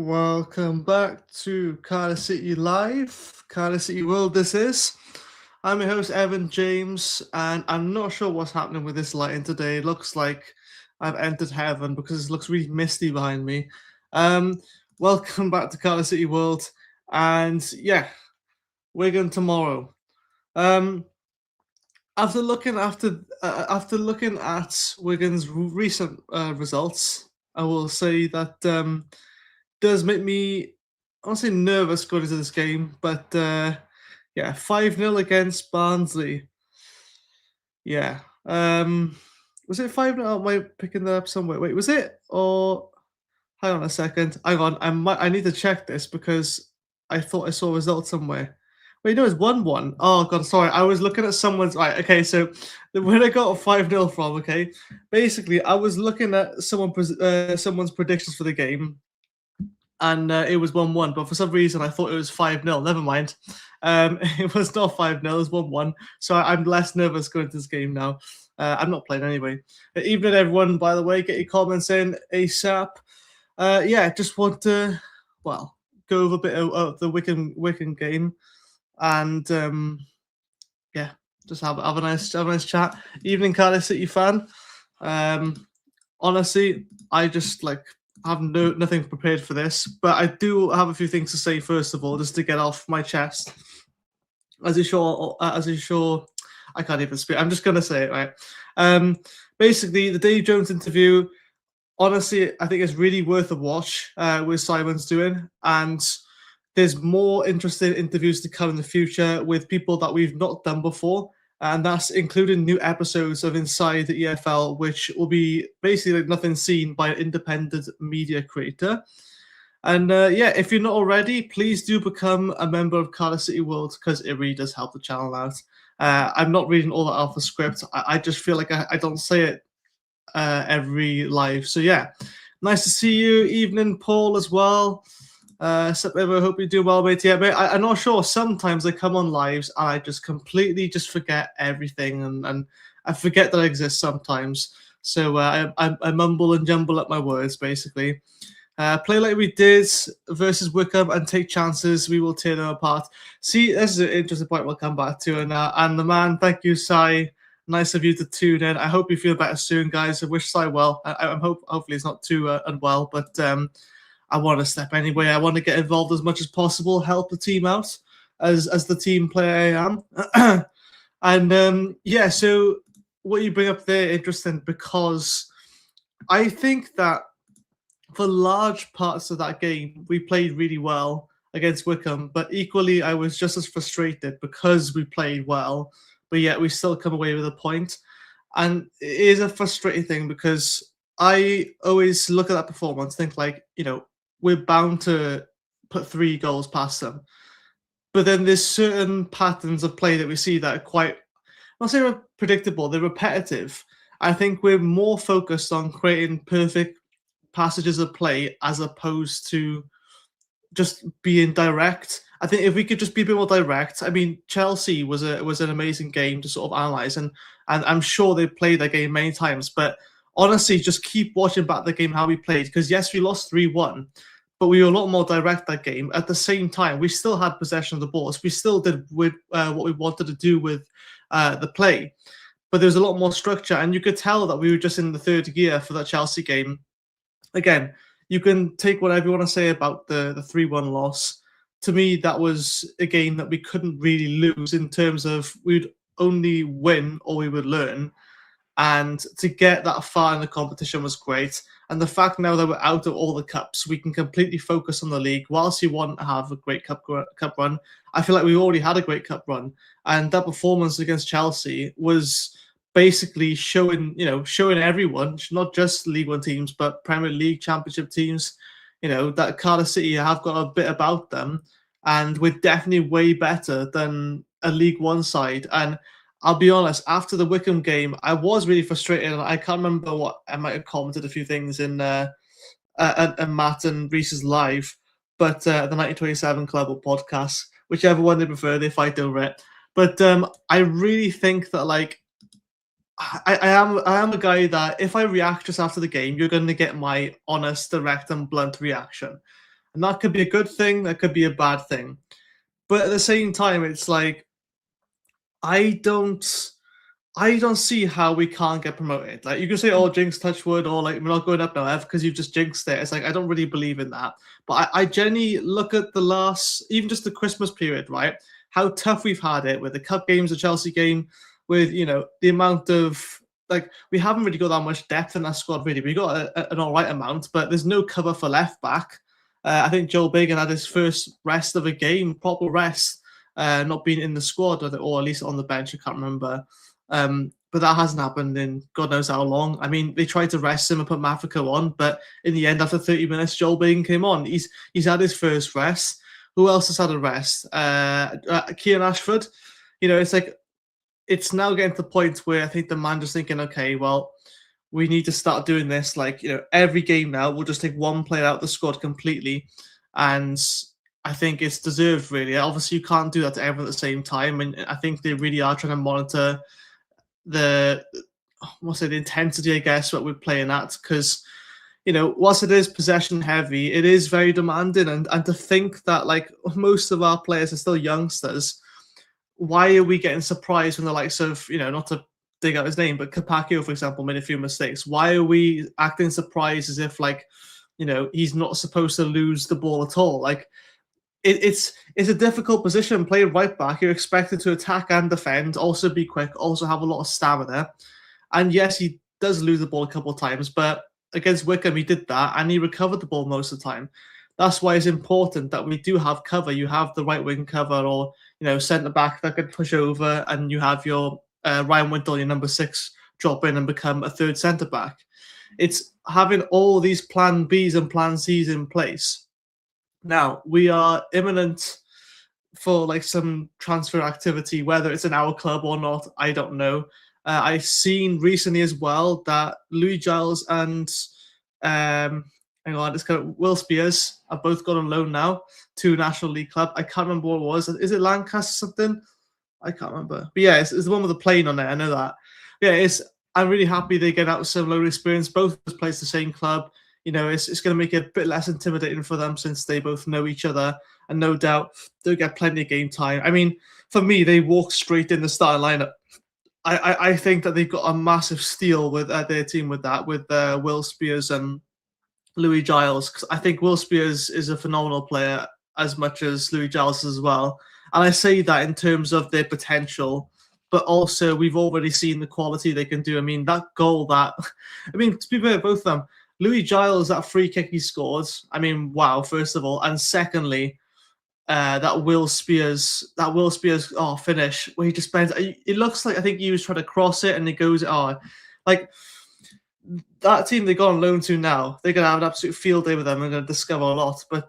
Welcome back to Cardiff City Live, Cardiff City World. This is. I'm your host Evan James, and I'm not sure what's happening with this lighting today. It looks like I've entered heaven because it looks really misty behind me. Um, Welcome back to Cardiff City World, and yeah, Wigan tomorrow. Um, after looking at Wigan's recent results, I will say that does make me, I won't say nervous going into this game, but yeah, 5-0 against Barnsley. Yeah. Was it 5-0? Am I picking that up somewhere? Wait, was it? Or hang on a second. Hang on. I need to check this because I thought I saw a result somewhere. Wait, no, it's 1-1. Oh god, sorry. I was looking at someone's right. Okay, so where I got a 5-0 from, okay. Basically, I was looking at someone's predictions for the game, and it was 1-1, but for some reason I thought it was 5-0. Never mind. It was not 5-0, it was 1-1. So I'm less nervous going to this game now. I'm not playing anyway. Evening, everyone, by the way. Get your comments in ASAP. Yeah, just want to, well, go over a bit of the Wycombe game. And yeah, just have a nice chat. Evening, Cardiff City fan. Honestly, I just have nothing prepared for this, but I do have a few things to say first of all, just to get off my chest. As you sure, I can't even speak. I'm just gonna say it, right? Basically, the Dave Jones interview. Honestly, I think it's really worth a watch. With Simon's doing, and there's more interesting interviews to come in the future with people that we've not done before. And that's including new episodes of Inside the EFL, which will be basically like nothing seen by an independent media creator. And yeah, if you're not already, please do become a member of Cardiff City World because it really does help the channel out. I'm not reading all that off the script. I just feel like I don't say it every live. So yeah, nice to see you. Evening, Paul, as well. I hope you do well, mate. Yeah, mate, I'm not sure. Sometimes I come on lives and I just completely forget everything, and I forget that I exist sometimes. So I mumble and jumble up my words, basically. Play like we did versus Wycombe and take chances. We will tear them apart. See, this is an interesting point we'll come back to. And the man, thank you, Sai. Nice of you to tune in. I hope you feel better soon, guys. I wish Sai well. Hopefully he's not too unwell, but I want to step anyway. I want to get involved as much as possible, help the team out as the team player I am. And yeah, so what you bring up there, interesting, because I think that for large parts of that game, we played really well against Wycombe, but equally, I was just as frustrated because we played well, but yet we still come away with a point. And it is a frustrating thing because I always look at that performance, think like, we're bound to put 3 goals past them. But then there's certain patterns of play that we see that are quite, I'll say predictable, they're repetitive. I think we're more focused on creating perfect passages of play as opposed to just being direct. I think if we could just be a bit more direct. I mean, Chelsea was an amazing game to sort of analyze, and I'm sure they played that game many times. But honestly, just keep watching back the game how we played, because yes, we lost 3-1, but we were a lot more direct that game. At the same time, we still had possession of the balls. We still did with what we wanted to do with the play, but there's a lot more structure, and you could tell that we were just in the third gear for that Chelsea game. Again, you can take whatever you want to say about the 3-1 loss. To me, that was a game that we couldn't really lose in terms of we'd only win or we would learn. And to get that far in the competition was great. And the fact now that we're out of all the cups, we can completely focus on the league. Whilst you want to have a great cup run, I feel like we already had a great cup run. And that performance against Chelsea was basically showing everyone, not just League One teams, but Premier League, Championship teams, that Cardiff City have got a bit about them, and we're definitely way better than a League One side. And I'll be honest, after the Wycombe game, I was really frustrated. I can't remember what I might have commented a few things in Matt and Reese's live, but the 1927 Club or podcast, whichever one they prefer, they fight over it. But I really think that I am a guy that if I react just after the game, you're going to get my honest, direct, and blunt reaction. And that could be a good thing, that could be a bad thing. But at the same time, it's like I don't see how we can't get promoted. Like you can say, "Oh, jinx, touch wood," or like we're not going up now, Ev, because you've just jinxed it. It's like I don't really believe in that. But I genuinely look at the last, even just the Christmas period, right? How tough we've had it with the cup games, the Chelsea game, with the amount of like we haven't really got that much depth in our squad. Really, we got an all right amount, but there's no cover for left back. I think Joel Biggin had his first rest of a game, proper rest, not being in the squad, or at least on the bench. I can't remember. But that hasn't happened in God knows how long. I mean, they tried to rest him and put Mafika on, but in the end, after 30 minutes, Joel Biggin came on. He's had his first rest. Who else has had a rest? Kieran Ashford. It's like it's now getting to the point where I think the manager's thinking, okay, well, we need to start doing this. Like, every game now, we'll just take one player out of the squad completely. And I think it's deserved, really. Obviously, you can't do that to everyone at the same time. And I think they really are trying to monitor the intensity, I guess, what we're playing at. Because, whilst it is possession heavy, it is very demanding. And to think that, like, most of our players are still youngsters, why are we getting surprised when the likes of, not to dig out his name, but Capaccio, for example, made a few mistakes? Why are we acting surprised as if, like, he's not supposed to lose the ball at all? Like, it's a difficult position. Playing right back, you're expected to attack and defend, also be quick, also have a lot of stamina. And yes, he does lose the ball a couple of times, but against Wycombe, he did that, and he recovered the ball most of the time. That's why it's important that we do have cover. You have the right wing cover, or centre back that can push over, and you have your Ryan Wintle, your number 6, drop in and become a third centre back. It's having all these plan Bs and plan Cs in place. Now, we are imminent for like some transfer activity, whether it's in our club or not, I don't know. I've seen recently as well that Louis Giles and Will Spears have both gone on loan now to National League club. I can't remember what it was. Is it Lancaster something? I can't remember. But yeah, it's the one with the plane on it. I know that. Yeah, I'm really happy they get out some loan experience. Both of us play the same club. It's going to make it a bit less intimidating for them since they both know each other, and no doubt they'll get plenty of game time. I mean, for me, they walk straight in the starting lineup. I think that they've got a massive steal with their team with that, with Will Spears and Louis Giles, because I think Will Spears is a phenomenal player as much as Louis Giles as well. And I say that in terms of their potential, but also we've already seen the quality they can do. I mean, that goal to be fair, both of them, Louis Giles, that free kick he scored, I mean, wow, first of all. And secondly, that Will Spears finish where he just bends. It looks like, I think he was trying to cross it and it goes, like that team they got on loan to now, they're going to have an absolute field day with them. They're going to discover a lot. But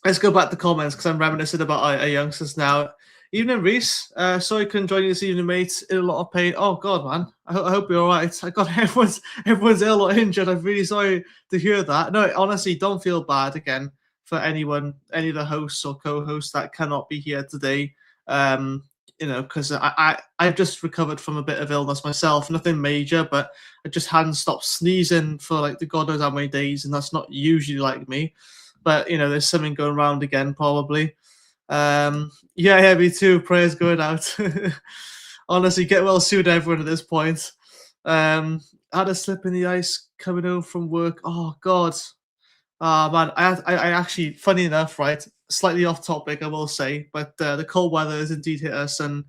let's go back to comments because I'm reminiscing about our youngsters now. Evening, Reese. Sorry I couldn't join you this evening, mate. In a lot of pain. Oh, God, man. I hope you're all right. I got everyone's ill or injured. I'm really sorry to hear that. No, honestly, don't feel bad again for any of the hosts or co-hosts that cannot be here today. Because I've just recovered from a bit of illness myself. Nothing major, but I just hadn't stopped sneezing for like the God knows how many days, and that's not usually like me. But, there's something going around again, probably. Yeah, me too. Prayers going out. Honestly, get well soon, everyone. At this point, had a slip in the ice coming home from work. Oh God, man. I actually, funny enough, right? Slightly off topic, I will say, but the cold weather has indeed hit us, and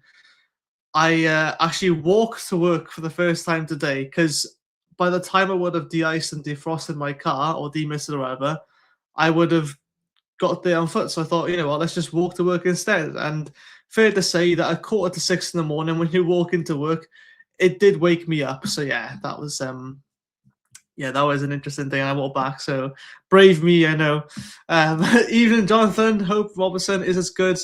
I actually walked to work for the first time today because by the time I would have de-iced and defrosted my car or demisted or whatever, I would have got there on foot. So I thought, let's just walk to work instead. And fair to say that at 5:45 in the morning when you walk into work, it did wake me up. So yeah, that was that was an interesting thing. I walked back. So brave me, I know. Evening, Jonathan. Hope Robertson is good,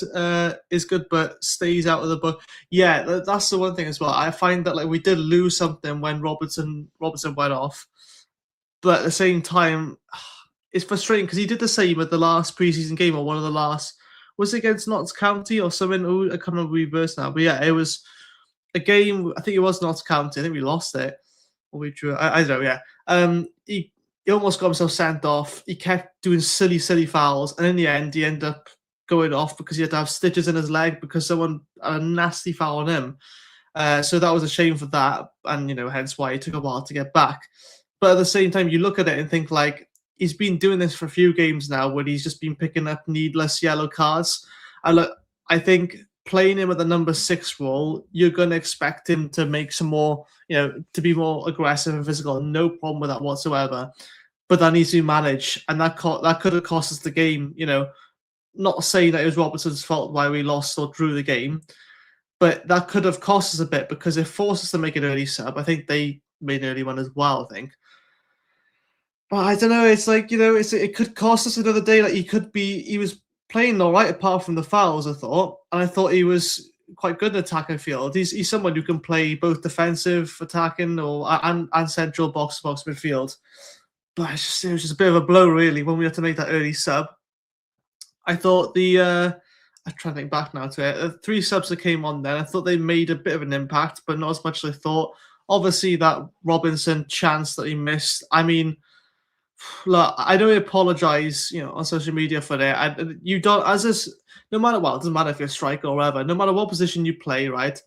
but stays out of the book. Yeah, that's the one thing as well. I find that like we did lose something when Robertson went off, but at the same time, it's frustrating because he did the same at the last preseason game, or one of the last. Was it against Notts County or something? Oh, I can't remember reverse now. But yeah, it was a game. I think it was Notts County. I think we lost it, or we drew. I don't know. Yeah. he almost got himself sent off. He kept doing silly fouls, and in the end, he ended up going off because he had to have stitches in his leg because someone had a nasty foul on him. So that was a shame for that, and hence why it took a while to get back. But at the same time, you look at it and think like he's been doing this for a few games now, where he's just been picking up needless yellow cards. And look, I think playing him at the number 6 role, you're going to expect him to make some more, to be more aggressive and physical. No problem with that whatsoever. But that needs to be managed, and that could have cost us the game. Not saying that it was Robertson's fault why we lost or drew the game, but that could have cost us a bit because it forced us to make an early sub. I think they made an early one as well, I think. But I don't know. It's like, it could cost us another day. Like he was playing all right apart from the fouls, I thought. And I thought he was quite good in attacking field. He's someone who can play both defensive, attacking, and central box-to-box midfield. But it was just a bit of a blow, really, when we had to make that early sub. I thought I'm trying to think back now to it. The 3 subs that came on then, I thought they made a bit of an impact, but not as much as I thought. Obviously, that Robinson chance that he missed. I mean, look, I don't apologise, on social media for it. You don't, no matter what, it doesn't matter if you're a striker or whatever, no matter what position you play, right?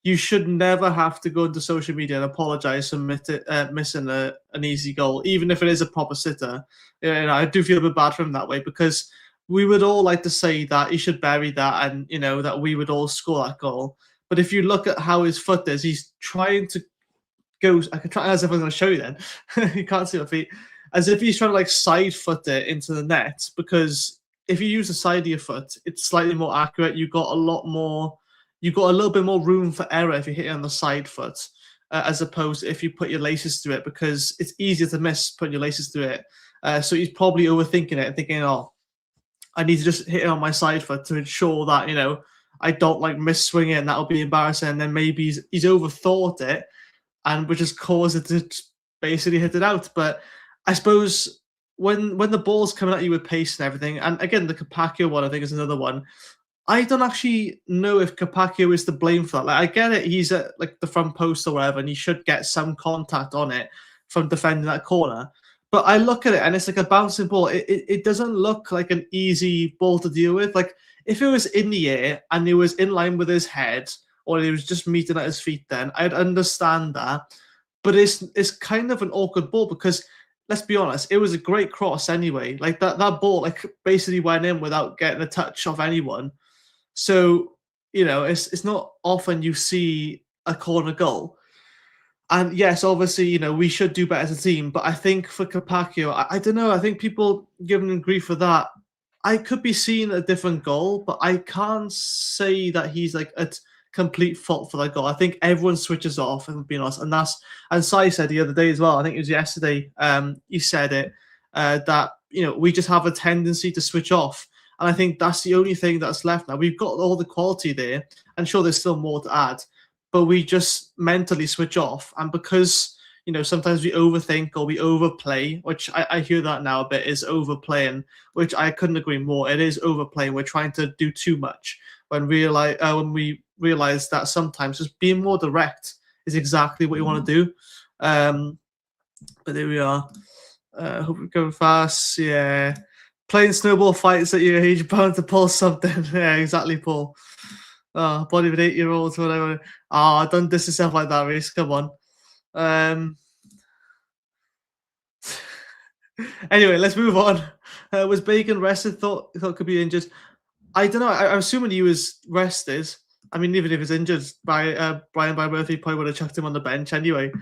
You should never have to go into social media and apologise for missing an easy goal, even if it is a proper sitter. I do feel a bit bad for him that way because we would all like to say that he should bury that and, that we would all score that goal. But if you look at how his foot is, he's trying to go. I can try as if I'm going to show you then. You can't see my feet. As if he's trying to side foot it into the net, because if you use the side of your foot, it's slightly more accurate. You've got a little bit more room for error if you hit it on the side foot, as opposed to if you put your laces through it, because it's easier to miss putting your laces through it. So he's probably overthinking it and thinking, oh, I need to just hit it on my side foot to ensure that, I don't miss swing it and that'll be embarrassing. And then maybe he's overthought it, and which has caused it to basically hit it out. But I suppose when the ball's coming at you with pace and everything, and again, the Capaccio one, I think, is another one. I don't actually know if Capaccio is to blame for that. I get it, he's at the front post or whatever, and he should get some contact on it from defending that corner. But I look at it and it's like a bouncing ball. It doesn't look like an easy ball to deal with. If it was in the air and it was in line with his head, or he was just meeting at his feet, then I'd understand that. But it's kind of an awkward ball because, let's be honest, it was a great cross anyway. That ball basically went in without getting a touch of anyone. So, it's not often you see a corner goal. And yes, obviously, we should do better as a team. But I think for Capaccio, I don't know. I think people giving him grief for that. I could be seeing a different goal, but I can't say that he's at complete fault for that goal. I think everyone switches off, if I'm being honest. And Sai said the other day as well, I think it was yesterday, he said it, that, we just have a tendency to switch off. And I think that's the only thing that's left now. We've got all the quality there, and sure, there's still more to add, but we just mentally switch off. And because, sometimes we overthink or we overplay, which I hear that now a bit, is overplaying, which I couldn't agree more. It is overplaying. We're trying to do too much when we realize that sometimes just being more direct is exactly what you want to do. But there we are. Hope we're going fast. Yeah. Playing snowball fights at your age, bound to pull something. Yeah, exactly, Paul. Body of an 8-year-old or whatever. Don't diss yourself like that, Reese. Come on. Anyway, let's move on. Was Bacon rested? Thought could be injured. I don't know. I'm assuming he was rested. I mean, even if he's injured, Brian Murphy probably would have chucked him on the bench anyway.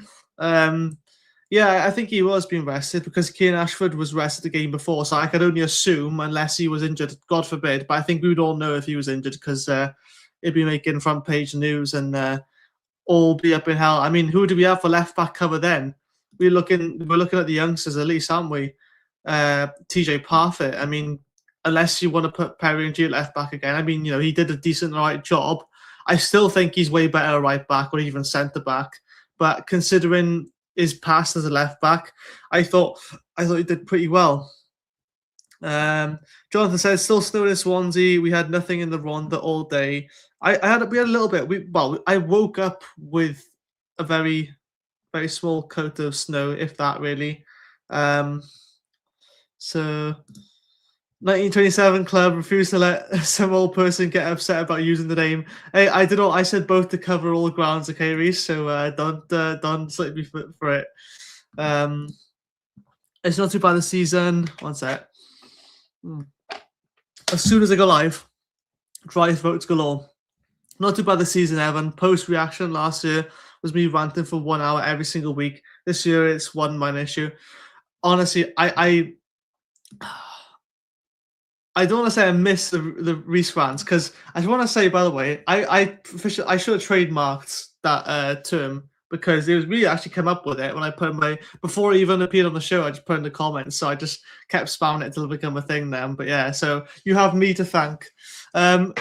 Yeah, I think he was being rested because Kieran Ashford was rested the game before, so I could only assume, unless he was injured, God forbid. But I think we would all know if he was injured because it'd be making front page news and all be up in hell. I mean, who do we have for left back cover then? We're looking at the youngsters at least, aren't we? TJ Parfitt. I mean, unless you want to put Perry and G left back again. I mean, he did a decent right job. I still think he's way better at right back or even centre back. But considering his past as a left back, I thought he did pretty well. Jonathan says, still snowing in Swansea. We had nothing in the Rhondda all day. We had a little bit. I woke up with a very, very small coat of snow, if that really. So 1927 club refused to let some old person get upset about using the name. Hey, I did all. I said both to cover all grounds, okay, Reese. So don't slip me for it. It's not too bad this season. One sec. As soon as I go live, drive votes galore. Not too bad this season, Evan. Post reaction last year was me ranting for 1 hour every single week. This year it's one minor issue. Honestly, I don't want to say I miss the Reese rants, because I just want to say, by the way, I should have trademarked that term, because it was me actually came up with it when I put before it even appeared on the show. I just put in the comments, so I just kept spamming it until it became a thing then. But yeah, so you have me to thank. Don't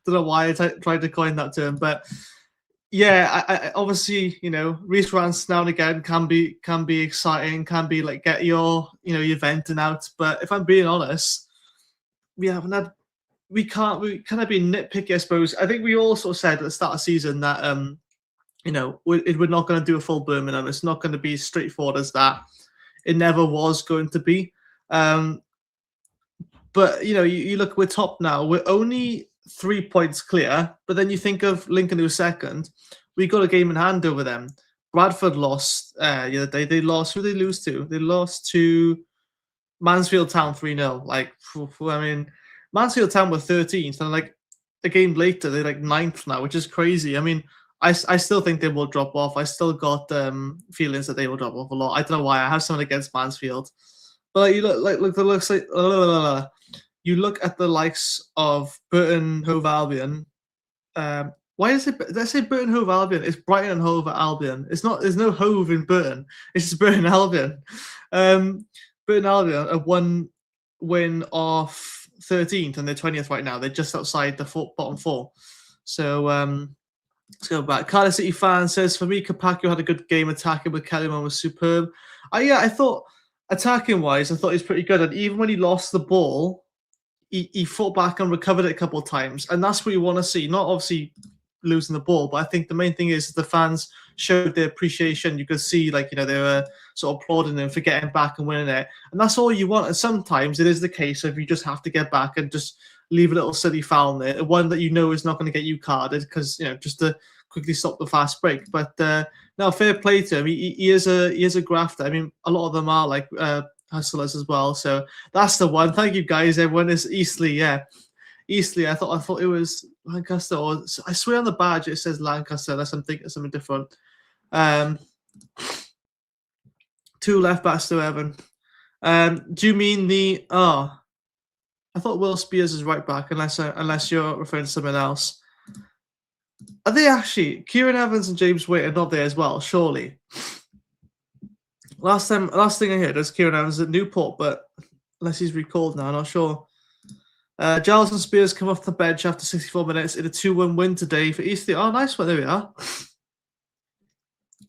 know why I tried to coin that term, but yeah, I obviously, Reese rants now and again can be exciting, can be like get your your venting out. But if I'm being honest, we kind of be nitpicky, I suppose. I think we also said at the start of the season that we're not going to do a full Birmingham. It's not going to be as straightforward as that. It never was going to be. But you look, we're top now. We're only 3 points clear. But then you think of Lincoln, who's second. We got a game in hand over them. Bradford lost the other day. They lost. Who did they lose to? They lost to Mansfield Town 3-0. Like, I mean, Mansfield Town were 13th, and like a game later they're like 9th now, which is crazy. I mean, I still think they will drop off. I still got feelings that they will drop off a lot. I don't know why. I have something against Mansfield, but like, you look at the likes of Burton Hove Albion. Why is it? Did I say Burton Hove Albion? It's Brighton and Hove Albion. It's not. There's no Hove in Burton. It's just Burton Albion. Burton Albion a 1 win off 13th, and they're 20th right now. They're just outside the bottom 4. So let's go back. Cardiff City fan says, for me, Capaccio had a good game attacking, but Kellyman was superb. I thought attacking wise, I thought he was pretty good. And even when he lost the ball, he fought back and recovered it a couple of times. And that's what you want to see. Not obviously losing the ball, but I think the main thing is the fans showed their appreciation. You could see, they were sort of applauding him for getting back and winning it. And that's all you want. And sometimes it is the case of you just have to get back and just leave a little silly foul in there, one that is not going to get you carded, because just to quickly stop the fast break. But no, fair play to him. He is a grafter. I mean, a lot of them are like hustlers as well. So that's the one. Thank you guys. Everyone is Eastleigh. Yeah, Eastleigh. I thought it was Lancaster, or I swear on the badge it says Lancaster, unless I'm thinking of something different. 2 left backs to Evan. Do you mean the? Oh, I thought Will Spears is right back, unless you're referring to something else. Are they actually? Kieran Evans and James Waite are not there as well, surely. Last thing I heard was Kieran Evans at Newport, but unless he's recalled now, I'm not sure. Giles and Spears come off the bench after 64 minutes in a 2-1 win today for Eastleigh. Oh, nice one. There we are.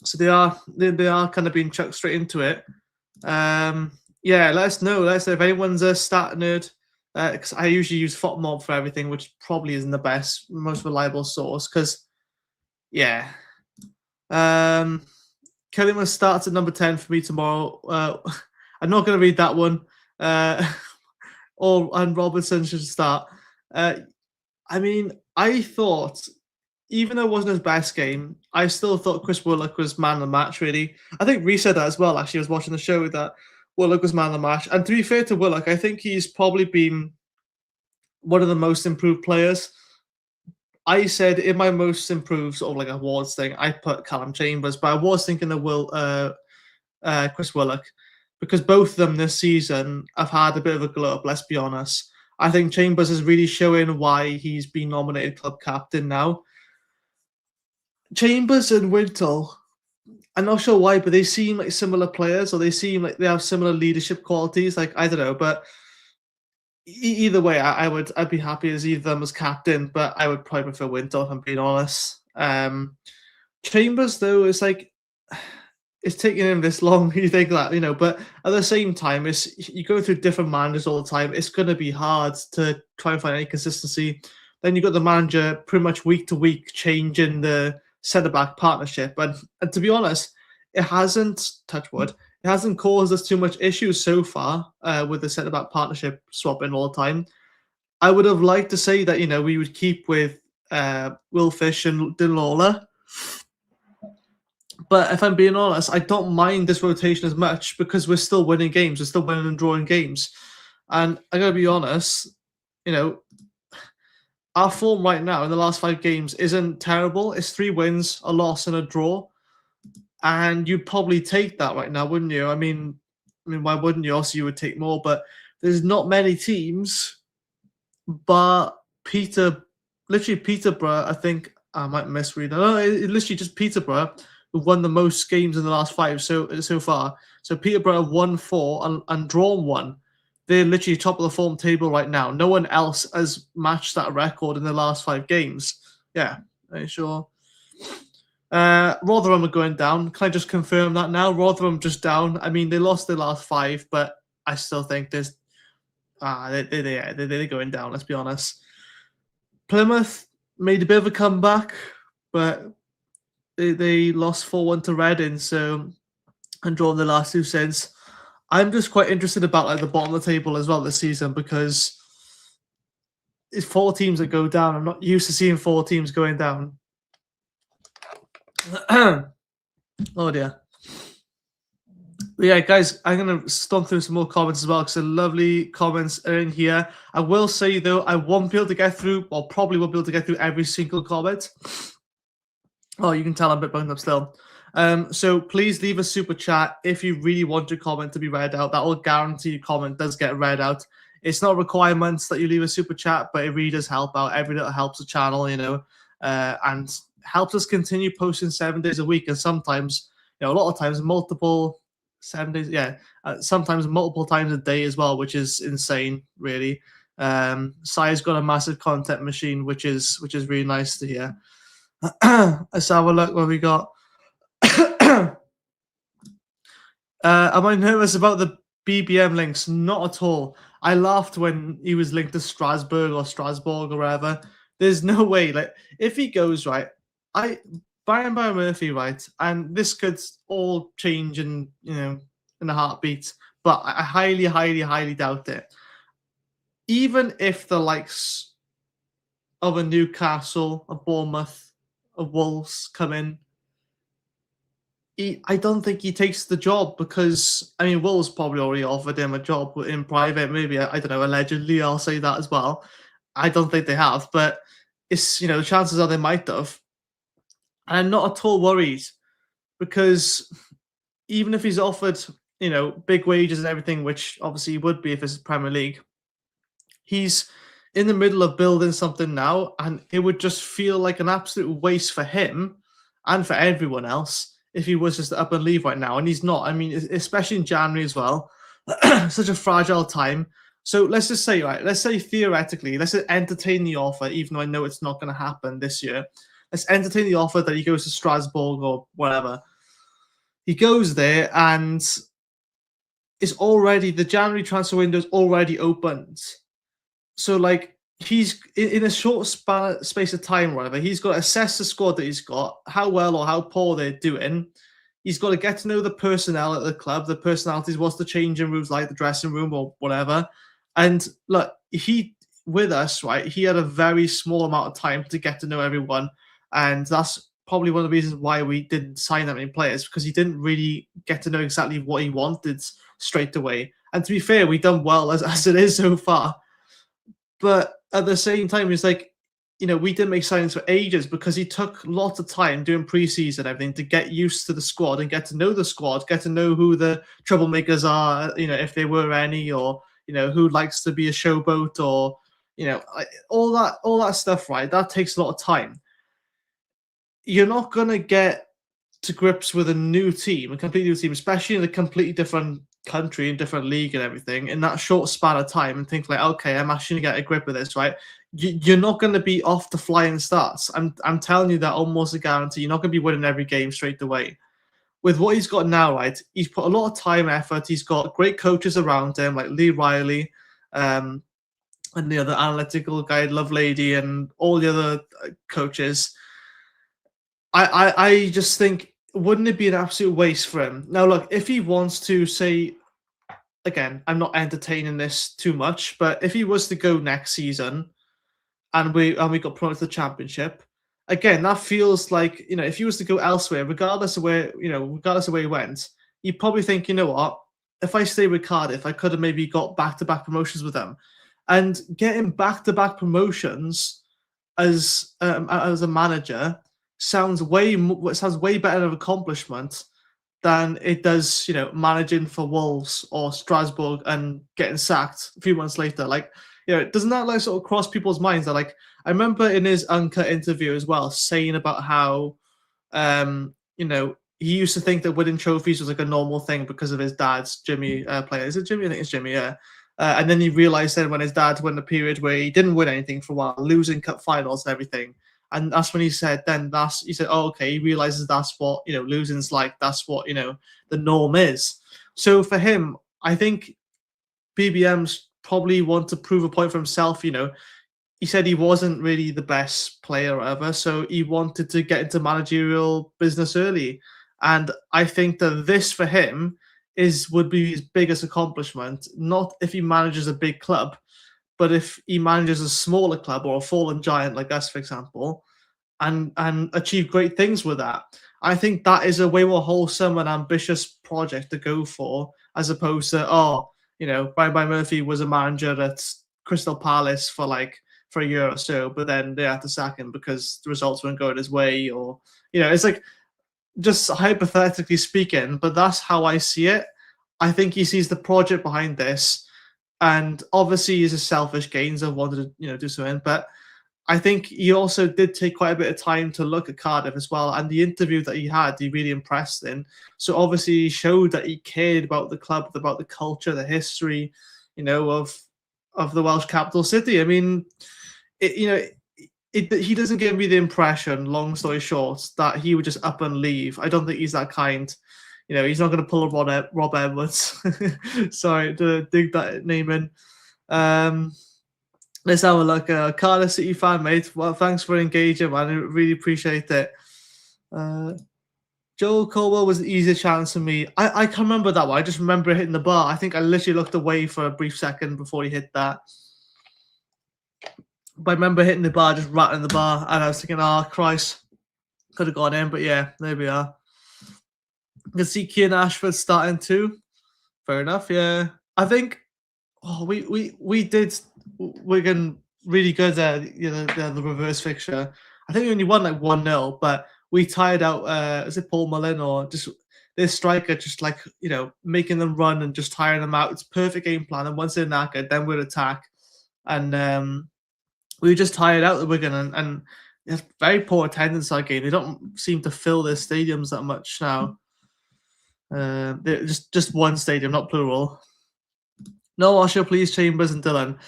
So they are kind of being chucked straight into it. Yeah, let us know. Let us know if anyone's a stat nerd. Because I usually use FOTMob for everything, which probably isn't the best, most reliable source. Because, yeah. Kellyman starts at number 10 for me tomorrow. I'm not going to read that one. And Robertson should start. I mean, I thought, even though it wasn't his best game, I still thought Chris Willock was man of the match, really. I think Reece said that as well, actually. I was watching the show that Willock was man of the match. And to be fair to Willock, I think he's probably been one of the most improved players. I said in my most improved sort of like awards thing, I put Callum Chambers, but I was thinking of Chris Willock, because both of them this season have had a bit of a glow up, let's be honest. I think Chambers is really showing why he's been nominated club captain now. Chambers and Wintle, I'm not sure why, but they seem like similar players, or they seem like they have similar leadership qualities. Like, I don't know, but either way, I'd be happy as either of them as captain, but I would probably prefer Wintle, if I'm being honest. Chambers, though, is like, it's taking him this long. You think that, but at the same time, you go through different managers all the time. It's going to be hard to try and find any consistency. Then you've got the manager pretty much week to week changing the centre-back partnership. And to be honest, it hasn't, touch wood, It hasn't caused us too much issues so far with the centre-back partnership swapping all the time. I would have liked to say that, we would keep with Will Fish and Dylan Lawler. But if I'm being honest, I don't mind this rotation as much because we're still winning games. We're still winning and drawing games. And I got to be honest, our form right now in the last 5 games isn't terrible. It's 3 wins, a loss, and a draw. And you'd probably take that right now, wouldn't you? I mean, why wouldn't you? Also, you would take more. But there's not many teams. But literally Peterborough, I think I might misread. No, it's literally just Peterborough who won the most games in the last 5 so far. So Peterborough won 4 and drawn 1. They're literally top of the form table right now. No one else has matched that record in the last 5 games. Yeah, are you sure? Rotherham are going down. Can I just confirm that now? Rotherham just down. I mean, they lost their last 5, but I still think there's they're going down, let's be honest. Plymouth made a bit of a comeback, but they lost 4-1 to Reading, and drawn the last 2 since. I'm just quite interested about the bottom of the table as well this season because it's 4 teams that go down. I'm not used to seeing 4 teams going down. Oh dear. But yeah, guys, I'm going to stomp through some more comments as well because the lovely comments are in here. I will say, though, I won't be able to get through, or probably won't be able to get through every single comment. Oh, you can tell I'm a bit bunged up still. So please leave a super chat if you really want your comment to be read out. That will guarantee your comment does get read out. It's not requirements that you leave a super chat, but it really does help out. Every little helps the channel, and helps us continue posting 7 days a week. And sometimes, a lot of times, multiple 7 days, sometimes multiple times a day as well, which is insane, really. Sai's got a massive content machine, which is really nice to hear. Let's have a look what we got. Am I nervous about the BBM links? Not at all. I laughed when he was linked to Strasbourg or wherever. There's no way. If he goes right, Brian Murphy, right, and this could all change in a heartbeat. But I highly, highly, highly doubt it. Even if the likes of a Newcastle, a Bournemouth, a Wolves come in, I don't think he takes the job because, Wolves probably already offered him a job in private. Maybe, I don't know, allegedly, I'll say that as well. I don't think they have, but it's, the chances are they might have. And I'm not at all worried because even if he's offered, big wages and everything, which obviously he would be if it's Premier League, he's in the middle of building something now, and it would just feel like an absolute waste for him and for everyone else if he was just to up and leave right now. And he's not. Especially in January as well. Such a fragile time. So let's just say, let's say theoretically, let's entertain the offer, even though I know it's not going to happen this year. Let's entertain the offer that he goes to Strasbourg or whatever. He goes there and it's already, the January transfer window is already opened. So, he's in a short space of time, whatever. He's got to assess the squad that he's got, how well or how poor they're doing. He's got to get to know the personnel at the club, the personalities, what's the changing rooms like, the dressing room or whatever. And look, with us, right, he had a very small amount of time to get to know everyone. And that's probably one of the reasons why we didn't sign that many players, because he didn't really get to know exactly what he wanted straight away. And to be fair, we've done well as it is so far. But at the same time, it's we didn't make signings for ages because he took lots of time doing preseason and everything to get used to the squad and get to know the squad, get to know who the troublemakers are, if there were any, or, who likes to be a showboat, or, all that stuff, right? That takes a lot of time. You're not going to get to grips with a new team, a completely new team, especially in a completely different country and different league and everything in that short span of time and think okay, I'm actually going to get a grip of this, right? You're not going to be off the flying starts. I'm telling you that almost a guarantee. You're not going to be winning every game straight away. With what he's got now, right, he's put a lot of time, effort. He's got great coaches around him, like Lee Riley, and the other analytical guy, Lovelady, and all the other coaches. I just think wouldn't it be an absolute waste for him? Now, look, if he wants to say, again, I'm not entertaining this too much, but if he was to go next season and we got promoted to the Championship, again, that feels like, you know, if he was to go elsewhere, regardless of where he went, you'd probably think, you know what, if I stay with Cardiff, I could have maybe got back-to-back promotions with them. And getting back-to-back promotions as a manager sounds way better of an accomplishment than it does, you know, managing for Wolves or Strasbourg and getting sacked a few months later. Like, you know, doesn't that like sort of cross people's minds? That, like, I remember in his uncut interview as well saying about how, you know, he used to think that winning trophies was like a normal thing because of his dad's Jimmy player. Is it Jimmy? I think it's Jimmy. Yeah. And then he realized then when his dad went a period where he didn't win anything for a while, losing cup finals and everything. And that's when he said, oh, okay, he realizes that's what, you know, losing's like. That's what, you know, the norm is. So for him, I think BBM's probably want to prove a point for himself. You know, he said he wasn't really the best player ever, so he wanted to get into managerial business early. And I think that this for him would be his biggest accomplishment, not if he manages a big club, but if he manages a smaller club or a fallen giant like us, for example, and achieve great things with that. I think that is a way more wholesome and ambitious project to go for, as opposed to, you know, Brian Murphy was a manager at Crystal Palace for a year or so, but then they had to sack him because the results weren't going his way, or, you know, it's like, just hypothetically speaking, but that's how I see it. I think he sees the project behind this, and obviously he's a selfish gains of wanted to, you know, do something, but I think he also did take quite a bit of time to look at Cardiff as well, and the interview that he had, he really impressed in. So obviously he showed that he cared about the club, about the culture, the history, you know, of the Welsh capital city. I mean, he doesn't give me the impression, long story short, that he would just up and leave. I don't think he's that kind. You know, he's not going to pull a Rob Edwards. Sorry to dig that name in. Let's have a look. Cardiff City fan, mate. Well, thanks for engaging, man. I really appreciate it. Joel Colwell was the easier chance for me. I can't remember that one. I just remember hitting the bar. I think I literally looked away for a brief second before he hit that. But I remember hitting the bar, just rattling the bar, and I was thinking, oh, Christ, could have gone in. But yeah, there we are. You can see Kean Ashford starting too. Fair enough, yeah. I think we did Wigan really good at, you know, the reverse fixture. I think we only won like 1-0, but we tired out, is it Paul Mullin or just this striker, just like, you know, making them run and just tiring them out. It's perfect game plan. And once they're knackered, then we'll attack. And we were just tired out the Wigan, and it's very poor attendance that game. They don't seem to fill their stadiums that much now. They're just one stadium, not plural. No, Osher, please, Chambers and Dylan.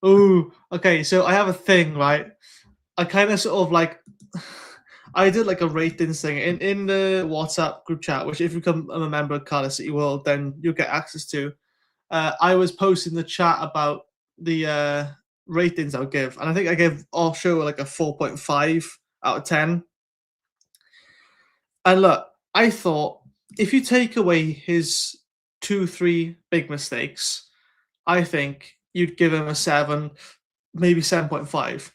Ooh, okay, so I have a thing, right? I kind of sort of like, I did like a ratings thing in the WhatsApp group chat, which if you become a member of Cardiff City World, then you'll get access to. I was posting the chat about the ratings I'll give, and I think I gave Osher like a 4.5 out of 10. And look, I thought if you take away his 2-3 big mistakes, I think you'd give him a 7, maybe 7.5.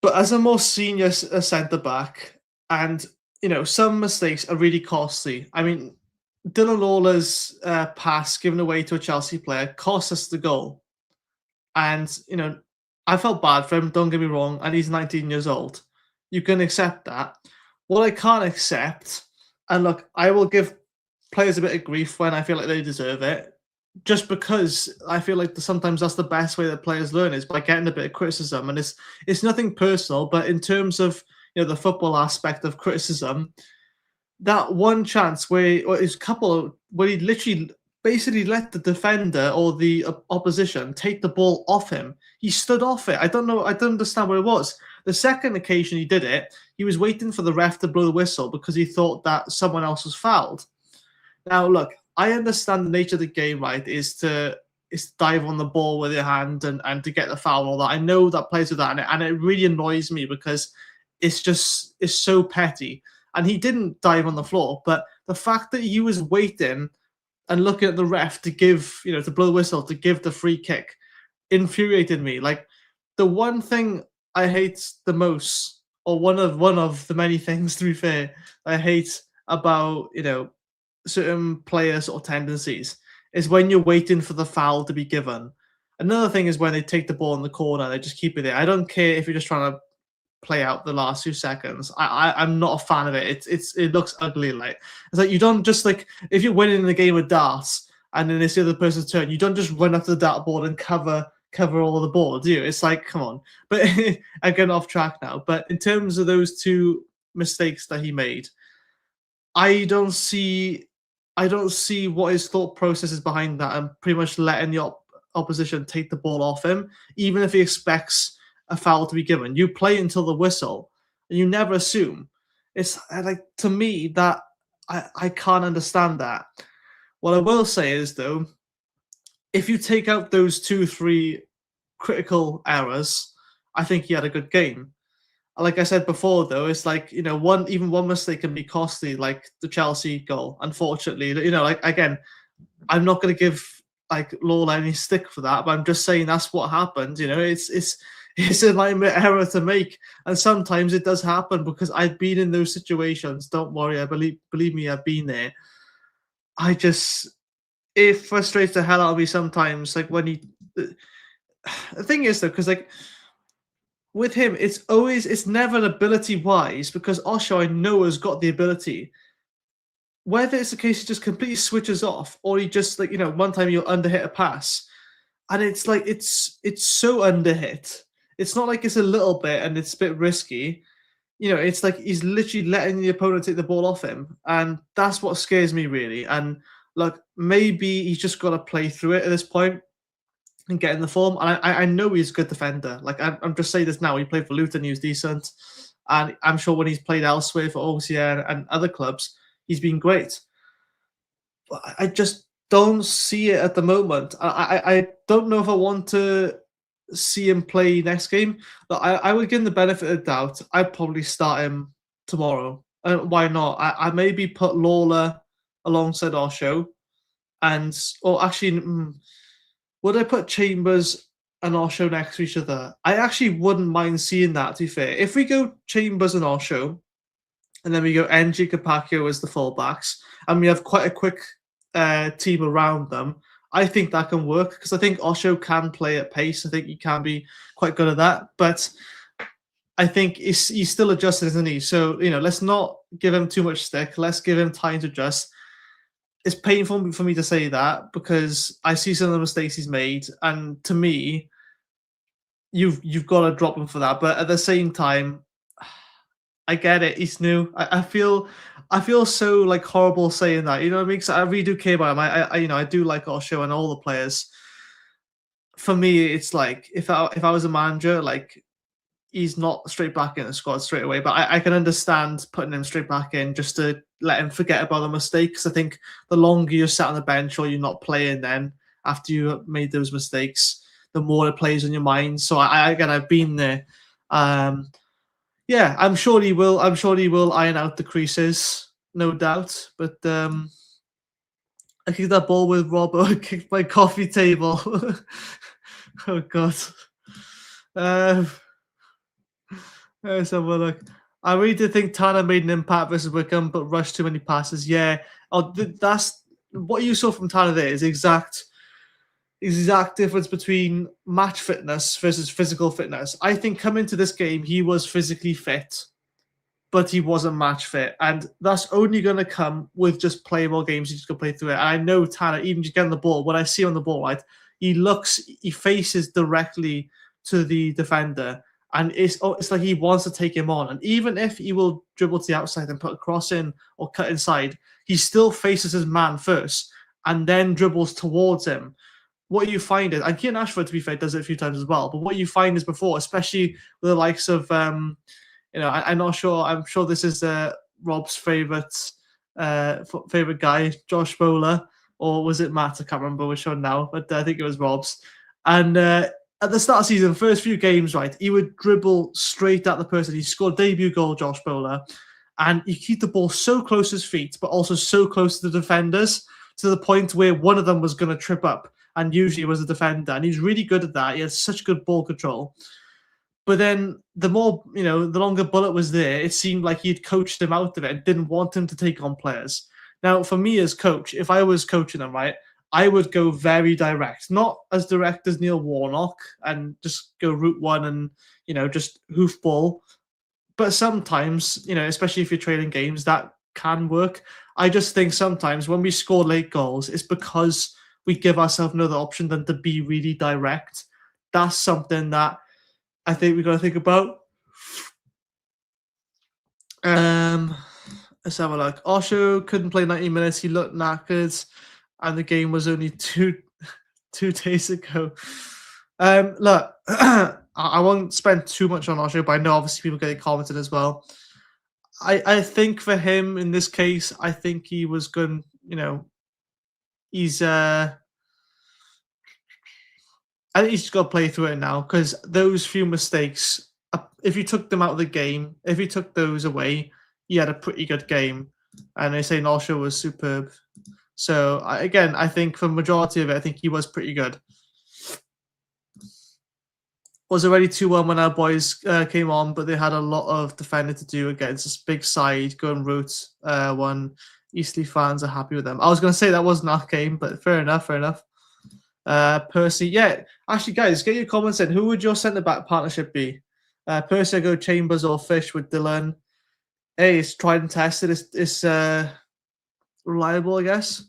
But as a more senior centre-back, and, you know, some mistakes are really costly. I mean, Dylan Lawler's pass given away to a Chelsea player cost us the goal. And, you know, I felt bad for him, don't get me wrong, and he's 19 years old. You can accept that. What I can't accept, and look, I will give players a bit of grief when I feel like they deserve it, just because I feel like sometimes that's the best way that players learn, is by getting a bit of criticism. And it's nothing personal, but in terms of, you know, the football aspect of criticism, that one chance where he literally basically let the defender or the opposition take the ball off him. He stood off it. I don't understand what it was. The second occasion he did it, he was waiting for the ref to blow the whistle because he thought that someone else was fouled. Now, look, I understand the nature of the game, right, is to dive on the ball with your hand and to get the foul and all that. I know that players do that, and it really annoys me because it's so petty. and he didn't dive on the floor. But the fact that he was waiting and looking at the ref to give, to blow the whistle, to give the free kick, infuriated me. Like, the one thing I hate the most, or one of the many things, to be fair, I hate about, certain players' sort of tendencies is when you're waiting for the foul to be given. Another thing is when they take the ball in the corner, they just keep it there. I don't care if you're just trying to play out the last few seconds. I'm not a fan of it. It looks ugly. Like, it's like, you don't just, like, if you're winning the game with darts and then it's the other person's turn, you don't just run up to the dartboard and cover all of the board, do you? It's like, come on. But I'm getting off track now. But in terms of those two mistakes that he made, I don't see what his thought process is behind that, and pretty much letting the opposition take the ball off him, even if he expects a foul to be given. You play until the whistle, and you never assume. It's like, to me, that I can't understand that. What I will say is, though, if you take out those 2-3 critical errors, I think he had a good game. Like I said before, though, it's like, one mistake can be costly, like the Chelsea goal. Unfortunately, like, again, I'm not going to give, like, Lawler any stick for that, but I'm just saying that's what happened. It's a nightmare error to make, and sometimes it does happen, because I've been in those situations. Don't worry, I believe me, I've been there. It frustrates the hell out of me sometimes. Like, when the thing is, though, because, like, with him, it's never ability wise, because Osho, I know, has got the ability. Whether it's the case he just completely switches off, or he just, like, one time you'll underhit a pass, and it's like, it's so underhit. It's not like it's a little bit and it's a bit risky. It's like he's literally letting the opponent take the ball off him, and that's what scares me, really. And look, maybe he's just got to play through it at this point and get in the form. And I know he's a good defender. Like, I'm just saying this now. He played for Luton, he was decent, and I'm sure when he's played elsewhere for OCN and other clubs, he's been great. But I just don't see it at the moment. I don't know if I want to see him play next game. But I would give him the benefit of the doubt. I'd probably start him tomorrow. Why not? I maybe put Lawler alongside Osho, or actually, would I put Chambers and Osho next to each other? I actually wouldn't mind seeing that, to be fair. If we go Chambers and Osho, and then we go NG Capaccio as the fullbacks, and we have quite a quick team around them, I think that can work, because I think Osho can play at pace. I think he can be quite good at that. But I think he's still adjusted, isn't he? So, let's not give him too much stick. Let's give him time to adjust. It's painful for me to say that, because I see some of the mistakes he's made, and to me, you've got to drop him for that. But at the same time, I get it. He's new. I feel so, like, horrible saying that. You know what I mean? Because I really do care about him. I do like Osho and all the players. For me, it's like, if I was a manager, like, he's not straight back in the squad straight away. But I can understand putting him straight back in just to let him forget about the mistakes. I think the longer you're sat on the bench or you're not playing, then after you made those mistakes, the more it plays on your mind. So I've been there. Yeah, I'm sure he will. I'm sure he will iron out the creases, no doubt. But I kicked that ball with Rob. I kicked my coffee table. Oh God. Let's have a look. I really did think Tanner made an impact versus Wycombe, but rushed too many passes. Yeah, that's what you saw from Tanner. There is exact difference between match fitness versus physical fitness. I think coming to this game, he was physically fit, but he wasn't match fit, and that's only going to come with just playing more games. He's just going to play through it. And I know Tanner, even just getting the ball, when I see him on the ball, right, he faces directly to the defender. And it's like he wants to take him on. And even if he will dribble to the outside and put a cross in or cut inside, he still faces his man first and then dribbles towards him. What you find is, and Kieran Ashford, to be fair, does it a few times as well, but what you find is before, especially with the likes of, I'm not sure, I'm sure this is Rob's favourite guy, Josh Bowler, or was it Matt? I can't remember which one now, but I think it was Rob's. And at the start of the season, first few games, right, he would dribble straight at the person. He scored debut goal, Josh Bowler, and you keep the ball so close to his feet, but also so close to the defenders, to the point where one of them was going to trip up, and usually it was a defender, and he's really good at that. He has such good ball control. But then the more, the longer Bullet was there, it seemed like he'd coached him out of it and didn't want him to take on players. Now, for me as coach, if I was coaching them, right, I would go very direct, not as direct as Neil Warnock and just go route one and, just hoof ball. But sometimes, especially if you're trailing games, that can work. I just think sometimes when we score late goals, it's because we give ourselves another option than to be really direct. That's something that I think we've got to think about. Let's have a look. Osho couldn't play 90 minutes. He looked knackered, and the game was only two days ago. Look, I won't spend too much on Osho, but I know obviously people getting commented as well. I think for him in this case, I think he was good. He's I think he's just got to play through it now, because those few mistakes, if you took them out of the game, if you took those away, he had a pretty good game. And they say Osho was superb. So, again, I think for the majority of it, I think he was pretty good. Was already 2-1 when our boys came on, but they had a lot of defending to do against this big side going route one. Eastleigh fans are happy with them. I was going to say that wasn't our game, but fair enough. Percy, yeah. Actually, guys, get your comments in. Who would your centre-back partnership be? Percy, I go Chambers or Fish with Dylan. Hey, it's tried and tested. It's reliable, I guess.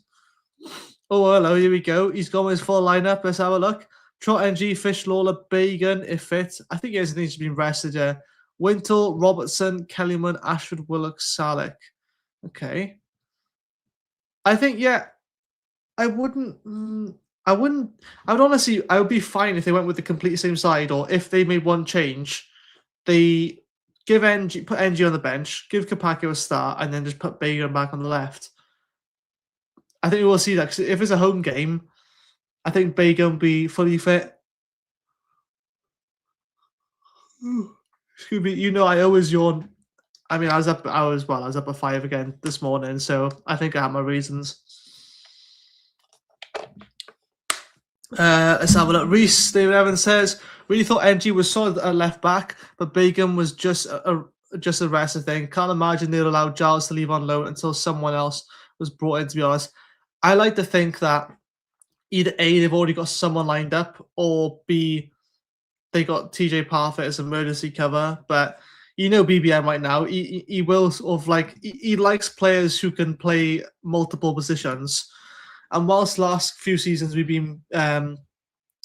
Oh, hello, here we go. He's gone with his full lineup. Let's have a look. Trot NG, Fish, Lawler, Bagan, if fit. I think he needs to be rested, yeah. Wintle, Robertson, Kellyman, Ashford, Willock, Salek. Okay. I think, yeah, I would honestly, I would be fine if they went with the complete same side, or if they made one change, they put NG on the bench, give Kapaki a start, and then just put Bagan back on the left. I think we will see that, because if it's a home game, I think Bagan will be fully fit. Excuse me, I always yawn. I mean, I was up at 5 again this morning, so I think I have my reasons. Let's have a look. Reese, David Evans says, really thought NG was solid at left back, but Bagan was just a rest thing. Can't imagine they'd allow Giles to leave on loan until someone else was brought in, to be honest. I like to think that either A, they've already got someone lined up, or B, they got TJ Parfitt as emergency cover. But BBM right now, he will sort of he likes players who can play multiple positions. And whilst last few seasons we've been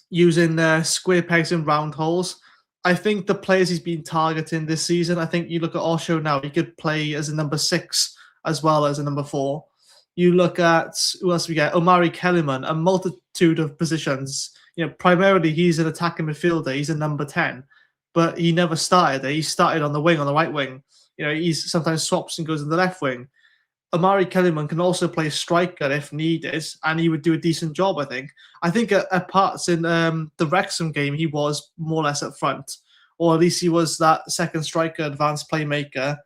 using square pegs and round holes, I think the players he's been targeting this season, I think you look at Osho now, he could play as a number 6 as well as a number 4. You look at, who else we get? Omari Kellyman, a multitude of positions. Primarily he's an attacking midfielder. He's a number 10, but he never started there. He started on the wing, on the right wing. He sometimes swaps and goes in the left wing. Omari Kellyman can also play striker if needed, and he would do a decent job, I think. I think at parts in the Wrexham game, he was more or less up front, or at least he was that second striker, advanced playmaker,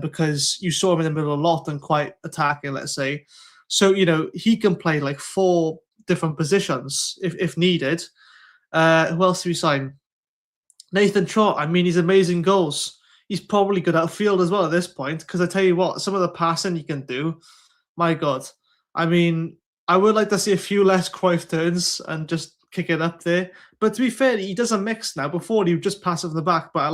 because you saw him in the middle a lot and quite attacking, let's say. So, he can play 4 different positions if needed. Who else do we sign? Nathan Trott, I mean, he's amazing goals. He's probably good outfield as well at this point, because I tell you what, some of the passing he can do, my God. I mean, I would like to see a few less Cruyff turns and just kick it up there. But to be fair, he does a mix now. Before, he would just pass it from the back. But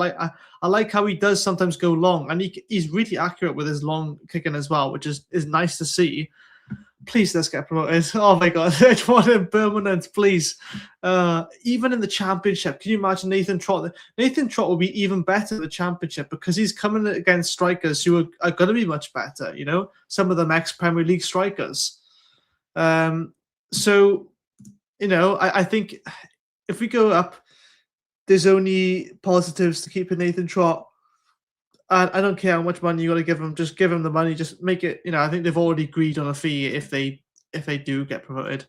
I like how he does sometimes go long. And he's really accurate with his long kicking as well, which is nice to see. Please, let's get promoted. Oh, my God. I want him permanent, please. Even in the Championship, can you imagine Nathan Trott? Nathan Trott will be even better in the Championship, because he's coming against strikers who are going to be much better, some of them ex-Premier League strikers. So, I think if we go up, there's only positives to keeping Nathan Trott. And I don't care how much money you got to give him. Just give him the money. Just make it. I think they've already agreed on a fee if they do get promoted.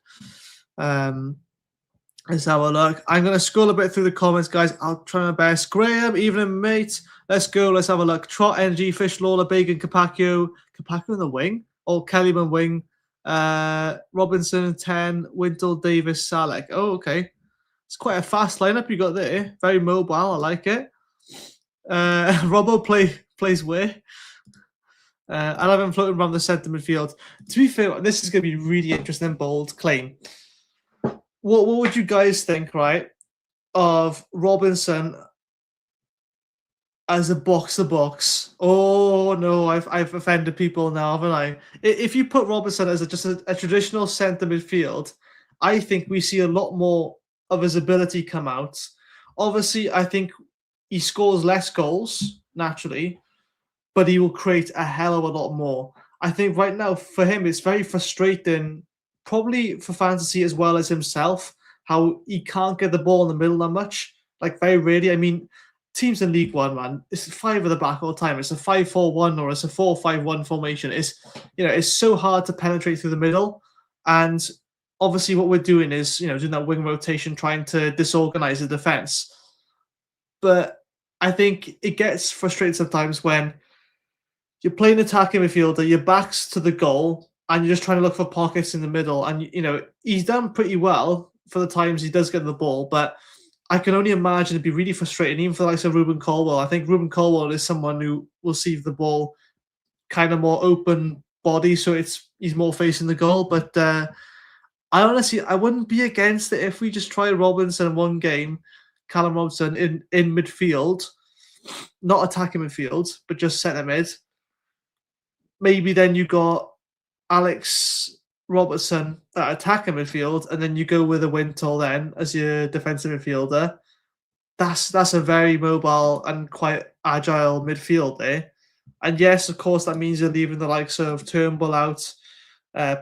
Let's have a look. I'm going to scroll a bit through the comments, guys. I'll try my best. Graham, evening, mate. Let's go. Let's have a look. Trot, Energy, Fish, Lawler, Bacon, Capaccio. Capaccio in the wing? Oh, Kellyman wing. Robinson, 10. Wintle, Davis, Salek. Oh, okay. It's quite a fast lineup you got there. Very mobile. I like it. Robbo plays where? I love him floating around the centre midfield. To be fair, this is going to be really interesting and bold claim. What would you guys think, right, of Robinson as a box-to-box? Oh, no, I've offended people now, haven't I? If you put Robinson as just a traditional centre midfield, I think we see a lot more of his ability come out. Obviously, I think he scores less goals, naturally, but he will create a hell of a lot more. I think right now, for him, it's very frustrating, probably for fantasy as well as himself, how he can't get the ball in the middle that much. Like, very rarely. I mean, teams in League One, man, it's 5 at the back all the time. It's a 5-4-1 or it's a 4-5-1 formation. It's so hard to penetrate through the middle. And obviously what we're doing is, doing that wing rotation, trying to disorganize the defense. But I think it gets frustrating sometimes when you're playing attacking midfielder, your back's to the goal, and you're just trying to look for pockets in the middle. And, he's done pretty well for the times he does get the ball, but I can only imagine it'd be really frustrating, even for the likes of Ruben Colwell. I think Ruben Colwell is someone who will see the ball kind of more open body, so he's more facing the goal. But I wouldn't be against it if we just try Robinson in one game, Callum Robinson in midfield, not attacking midfield, but just centre mid. Maybe then you got Alex Robertson at attacking midfield, and then you go with a Wintle then as your defensive midfielder. That's a very mobile and quite agile midfield there. And yes, of course, that means you're leaving the likes of Turnbull out,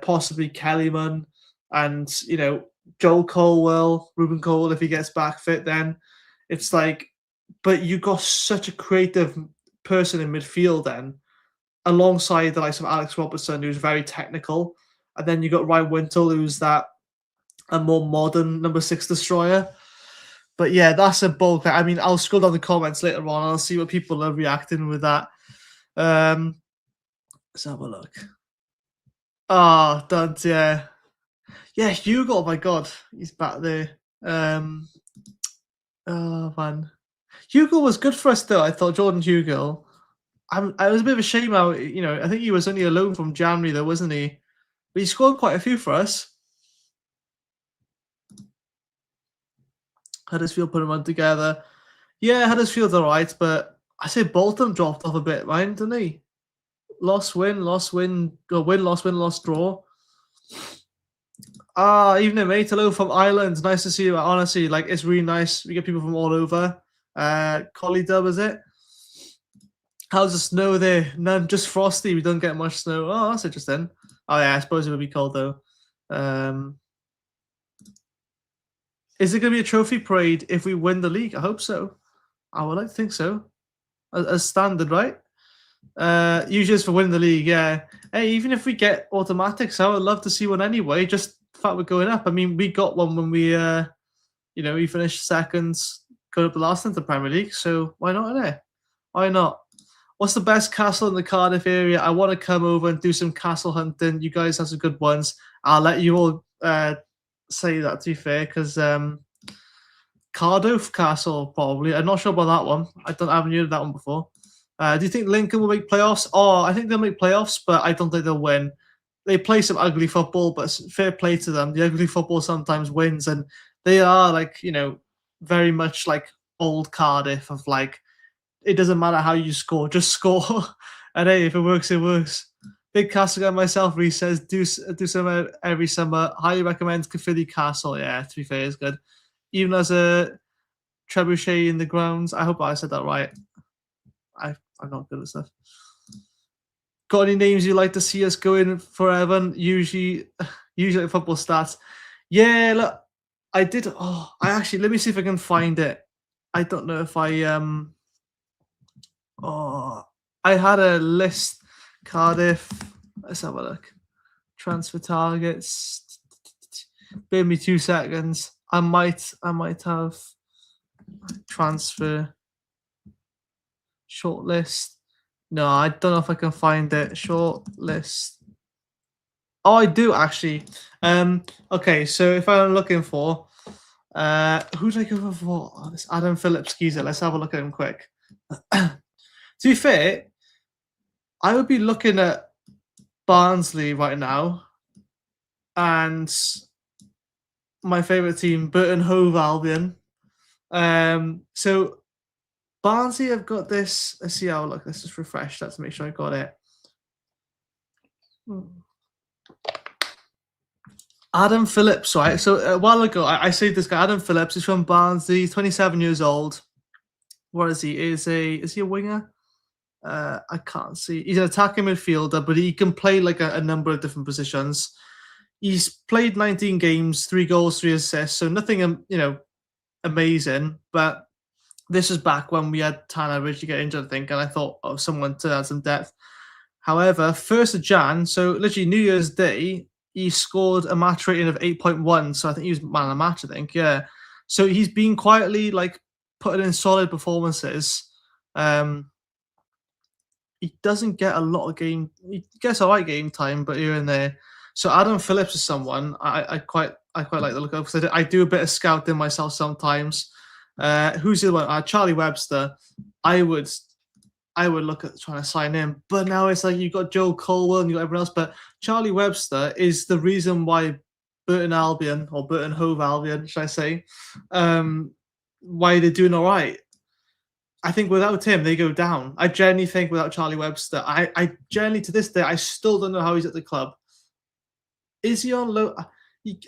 possibly Kellyman, and Joel Colwell, Ruben Colwell if he gets back fit. Then it's like, but you got such a creative person in midfield then, alongside the likes of Alex Robertson, who's very technical, and then you got Ryan Wintle, who's a more modern number 6 destroyer. But yeah, that's a bulk. I mean, I'll scroll down the comments later on. I'll see what people are reacting with that. Let's have a look. Ah, Dunt, yeah. Yeah, Hugo, oh my God, he's back there. Oh, man. Hugo was good for us, though. I thought Jordan Hugo. I was a bit of a shame how, I think he was only a loan from January, though, wasn't he? But he scored quite a few for us. Huddersfield put him on together. Yeah, Huddersfield's all right, but I say Bolton dropped off a bit, right, didn't he? Lost, win, win, lost, draw. Evening, mate. Hello from Ireland. Nice to see you. Honestly, it's really nice. We get people from all over. Collie Dub, is it? How's the snow there? None, just frosty. We don't get much snow. Oh, that's interesting. Oh, yeah, I suppose it would be cold, though. Is it going to be a trophy parade if we win the league? I hope so. I would like to think so. As standard, right? Usually it's for winning the league, yeah. Hey, even if we get automatics, I would love to see one anyway. Just the fact we're going up. I mean, we got one when we, we finished seconds, got up the last into the Premier League. So why not in there? Why not? What's the best castle in the Cardiff area? I want to come over and do some castle hunting. You guys have some good ones. I'll let you all say that, to be fair, because Cardiff Castle, probably. I'm not sure about that one. I haven't heard of that one before. Do you think Lincoln will make playoffs? Oh, I think they'll make playoffs, but I don't think they'll win. They play some ugly football, but fair play to them. The ugly football sometimes wins, and they are very much like old Cardiff of it doesn't matter how you score, just score. And hey, if it works, it works. Big Castle guy myself, he says, do some every summer. Highly recommend Caerphilly Castle. Yeah, to be fair, it's good. Even as a trebuchet in the grounds. I hope I said that right. I'm not good at stuff. Got any names you'd like to see us go in for, Evan? Usually football stats. Yeah, look, I did. Oh, let me see if I can find it. I don't know if I I had a list. Cardiff. Let's have a look. Transfer targets. Bear me 2 seconds. I might have transfer shortlist. No, I don't know if I can find it. Shortlist. Oh, I do actually. Okay, so if I'm looking for, who did I go for? Oh, this Adam Phillips geezer. Let's have a look at him quick. To be fair, I would be looking at Barnsley right now, and my favourite team, Burton Hove Albion. So Barnsley have got this. Let's see how look. Let's just refresh that to make sure I got it. Adam Phillips, right? So a while ago, I saved this guy. Adam Phillips is from Barnsley. He's 27 years old. What is he? Is he a winger? I can't see. He's an attacking midfielder, but he can play like a number of different positions. He's played 19 games, 3 goals, 3 assists. So nothing, amazing. But this was back when we had Tanner Ridgely get injured, I think, and I thought of someone to add some depth. However, 1st of Jan, so literally New Year's Day, he scored a match rating of 8.1. So I think he was man of the match, I think. Yeah. So he's been quietly like putting in solid performances. He doesn't get a lot of game. He gets a right game time, but here and there. So Adam Phillips is someone I quite like the look of, because I do a bit of scouting myself sometimes. Who's the other one? Charlie Webster. I would look at trying to sign him, but now it's like you've got Joe Colwell and you've got everyone else. But Charlie Webster is the reason why Burton Albion, or Burton Hove Albion, should I say, why they're doing all right. I think without him, they go down. I genuinely think without Charlie Webster, I genuinely, to this day, I still don't know how he's at the club. Is he on loan?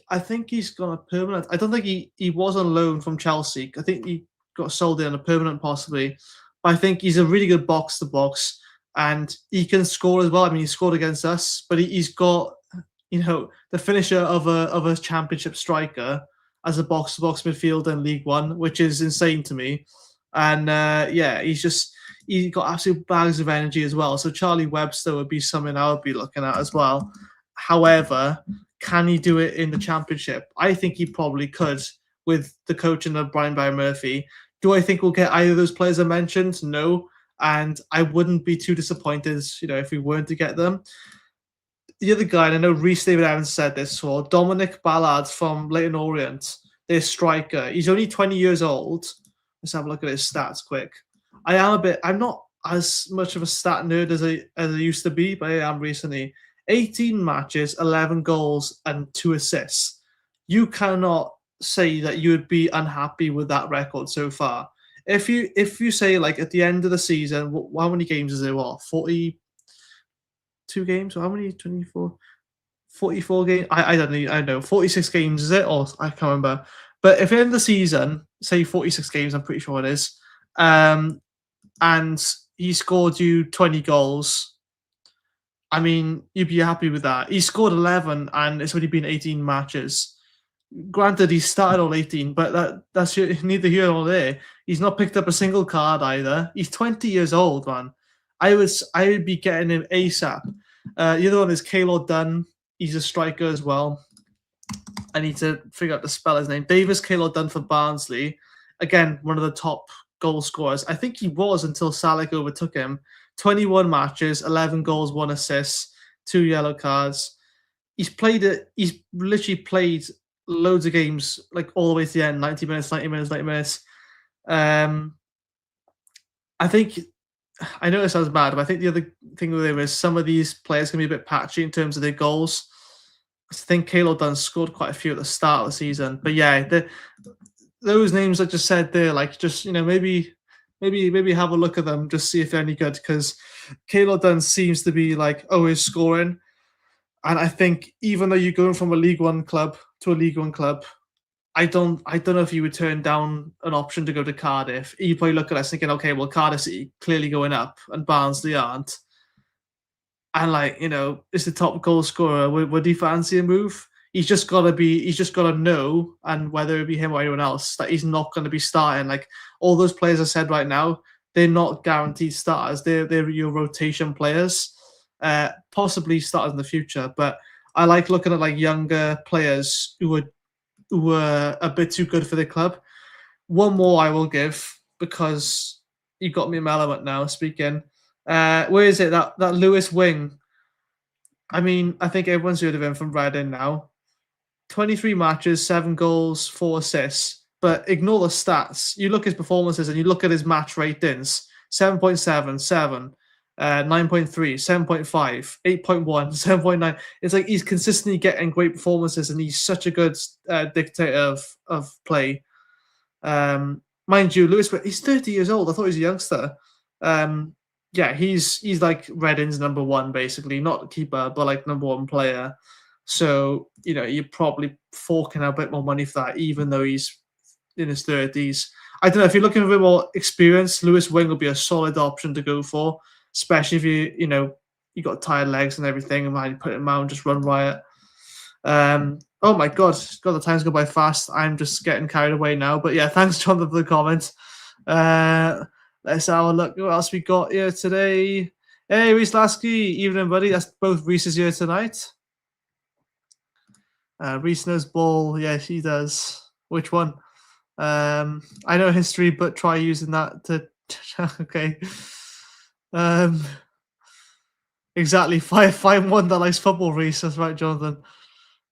I think he's gone a permanent. I don't think he was on loan from Chelsea. I think he got sold in on a permanent possibly. But I think he's a really good box-to-box, and he can score as well. I mean, he scored against us, but he's got, the finisher of a championship striker as a box-to-box midfielder in League One, which is insane to me. And he's got absolute bags of energy as well. So Charlie Webster would be something I would be looking at as well. However, can he do it in the Championship? I think he probably could with the coaching of Brian Barry Murphy. Do I think we'll get either of those players I mentioned? No. And I wouldn't be too disappointed, if we weren't to get them. The other guy, and I know Reece David Evans said this as well, Dominic Ballard from Leyton Orient, their striker. He's only 20 years old. Let's have a look at his stats quick. I'm not as much of a stat nerd as I used to be, but I am recently. 18 matches, 11 goals, and 2 assists. You cannot say that you would be unhappy with that record so far. If you say, like, at the end of the season, how many games is there? What, 42 games? Or how many? 24? 44 games? I don't know. I know. 46 games, is it? Or I can't remember. But if at the end of the season, say 46 games, I'm pretty sure it is, and he scored you 20 goals, I mean, you'd be happy with that. He scored 11, and it's only been 18 matches. Granted, he started all 18, but that's neither here nor there. He's not picked up a single card either. He's 20 years old, man. I would be getting him ASAP. The other one is Caelor Dunn. He's a striker as well. I need to figure out to spell his name. Davis Caelor Dunn for Barnsley. Again, one of the top goal scorers. I think he was until Salek overtook him. 21 matches, 11 goals, 1 assist, 2 yellow cards. He's literally played loads of games, like all the way to the end, 90 minutes, 90 minutes, 90 minutes. I think, I know it sounds bad, but I think the other thing with him is some of these players can be a bit patchy in terms of their goals. I think Caelor Dunn scored quite a few at the start of the season. But yeah, those names I just said there, like, just, maybe have a look at them, just see if they're any good, because Caelor Dunn seems to be like always scoring. And I think even though you're going from a League One club to a League One club, I don't know if you would turn down an option to go to Cardiff. You probably look at us thinking, okay, well, Cardiff City clearly going up and Barnsley aren't. And is the top goal scorer. Would he fancy a move? He's just got to know, and whether it be him or anyone else, that he's not going to be starting. Like all those players I said right now, they're not guaranteed starters. They're your rotation players, possibly starters in the future. But I like looking at like younger players who would were a bit too good for the club. One more I will give because you got me a element now. Speaking, where is it? That Lewis Wing. I mean, I think everyone's heard of him from Reading now. 23 matches, 7 goals, 4 assists. But ignore the stats. You look at his performances and you look at his match ratings 7.7, 7, 9.3, 7.5, 8.1, 7.9. It's like he's consistently getting great performances and he's such a good dictator of play. Mind you, Lewis, he's 30 years old. I thought he was a youngster. Yeah, he's like Reading's number one, basically. Not keeper, but like number one player. So, you're probably forking out a bit more money for that, even though he's in his 30s. I don't know, if you're looking for a bit more experience, Lewis Wing will be a solid option to go for, especially if you got tired legs and everything, and man, you put him out and just run riot. Oh my God, the time's go by fast. I'm just getting carried away now. But yeah, thanks, John, for the comments. Let's have a look. What else we got here today? Hey, Reese Lasky, evening, buddy. That's both Reese's here tonight. Reese knows ball. Yeah, she does. Which one? I know history, but try using that to. Okay. Exactly. Find one that likes football, Reese. That's right, Jonathan.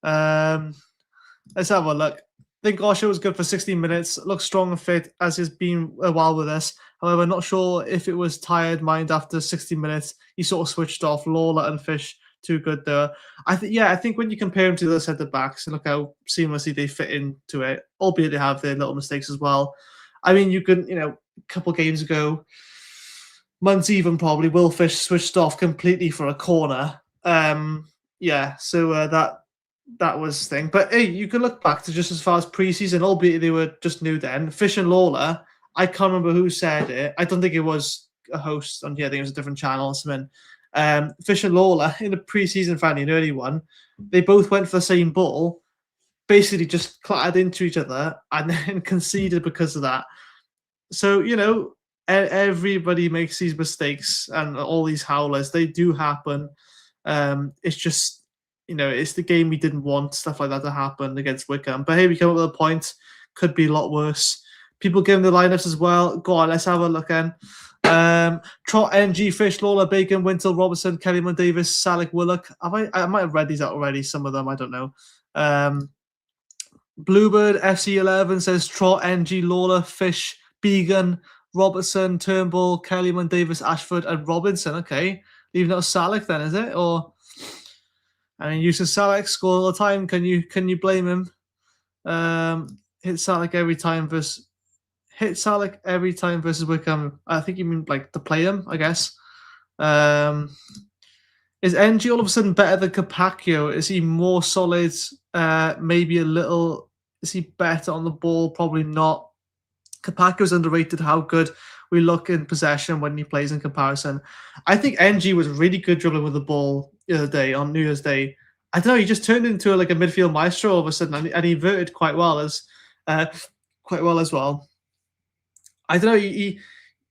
Let's have a look. I think Osho was good for 16 minutes. Looks strong and fit as he's been a while with us. However, not sure if it was tired mind after 60 minutes. He sort of switched off. Lawler and Fish too good there. I think when you compare him to the centre backs and look how seamlessly they fit into it, albeit they have their little mistakes as well. I mean, you can, a couple games ago, months even probably, Will Fish switched off completely for a corner. So that was the thing. But hey, you can look back to just as far as preseason, albeit they were just new then. Fish and Lawler, I can't remember who said it. I don't think it was a host on here. I think it was a different channel or something. Fish and Lawler in the preseason friendly, an early one, they both went for the same ball, basically just clattered into each other and then conceded because of that. So, everybody makes these mistakes and all these howlers, they do happen. It's just, it's the game we didn't want stuff like that to happen against Wycombe. But hey, we come up with a point. Could be a lot worse. People giving the lineups as well. Go on, let's have a look in. Trot, NG, Fish, Lawler, Bacon, Wintle, Robertson, Kellyman, Davis, Salick, Willock. I might have read these out already, some of them, I don't know. Bluebird, FC11 says Trot, NG, Lawler, Fish, Began, Robertson, Turnbull, Kellyman, Davis, Ashford, and Robinson. Okay. Leaving out Salick then, is it? Or using Salick, score all the time. Can you blame him? Hit Salick every time versus Wycombe. I think you mean like to play him, I guess. Is NG all of a sudden better than Capaccio? Is he more solid? Maybe a little. Is he better on the ball? Probably not. Capaccio's underrated how good we look in possession when he plays in comparison. I think NG was really good dribbling with the ball the other day on New Year's Day. I don't know, he just turned into like a midfield maestro all of a sudden, and he inverted quite well as well. I don't know.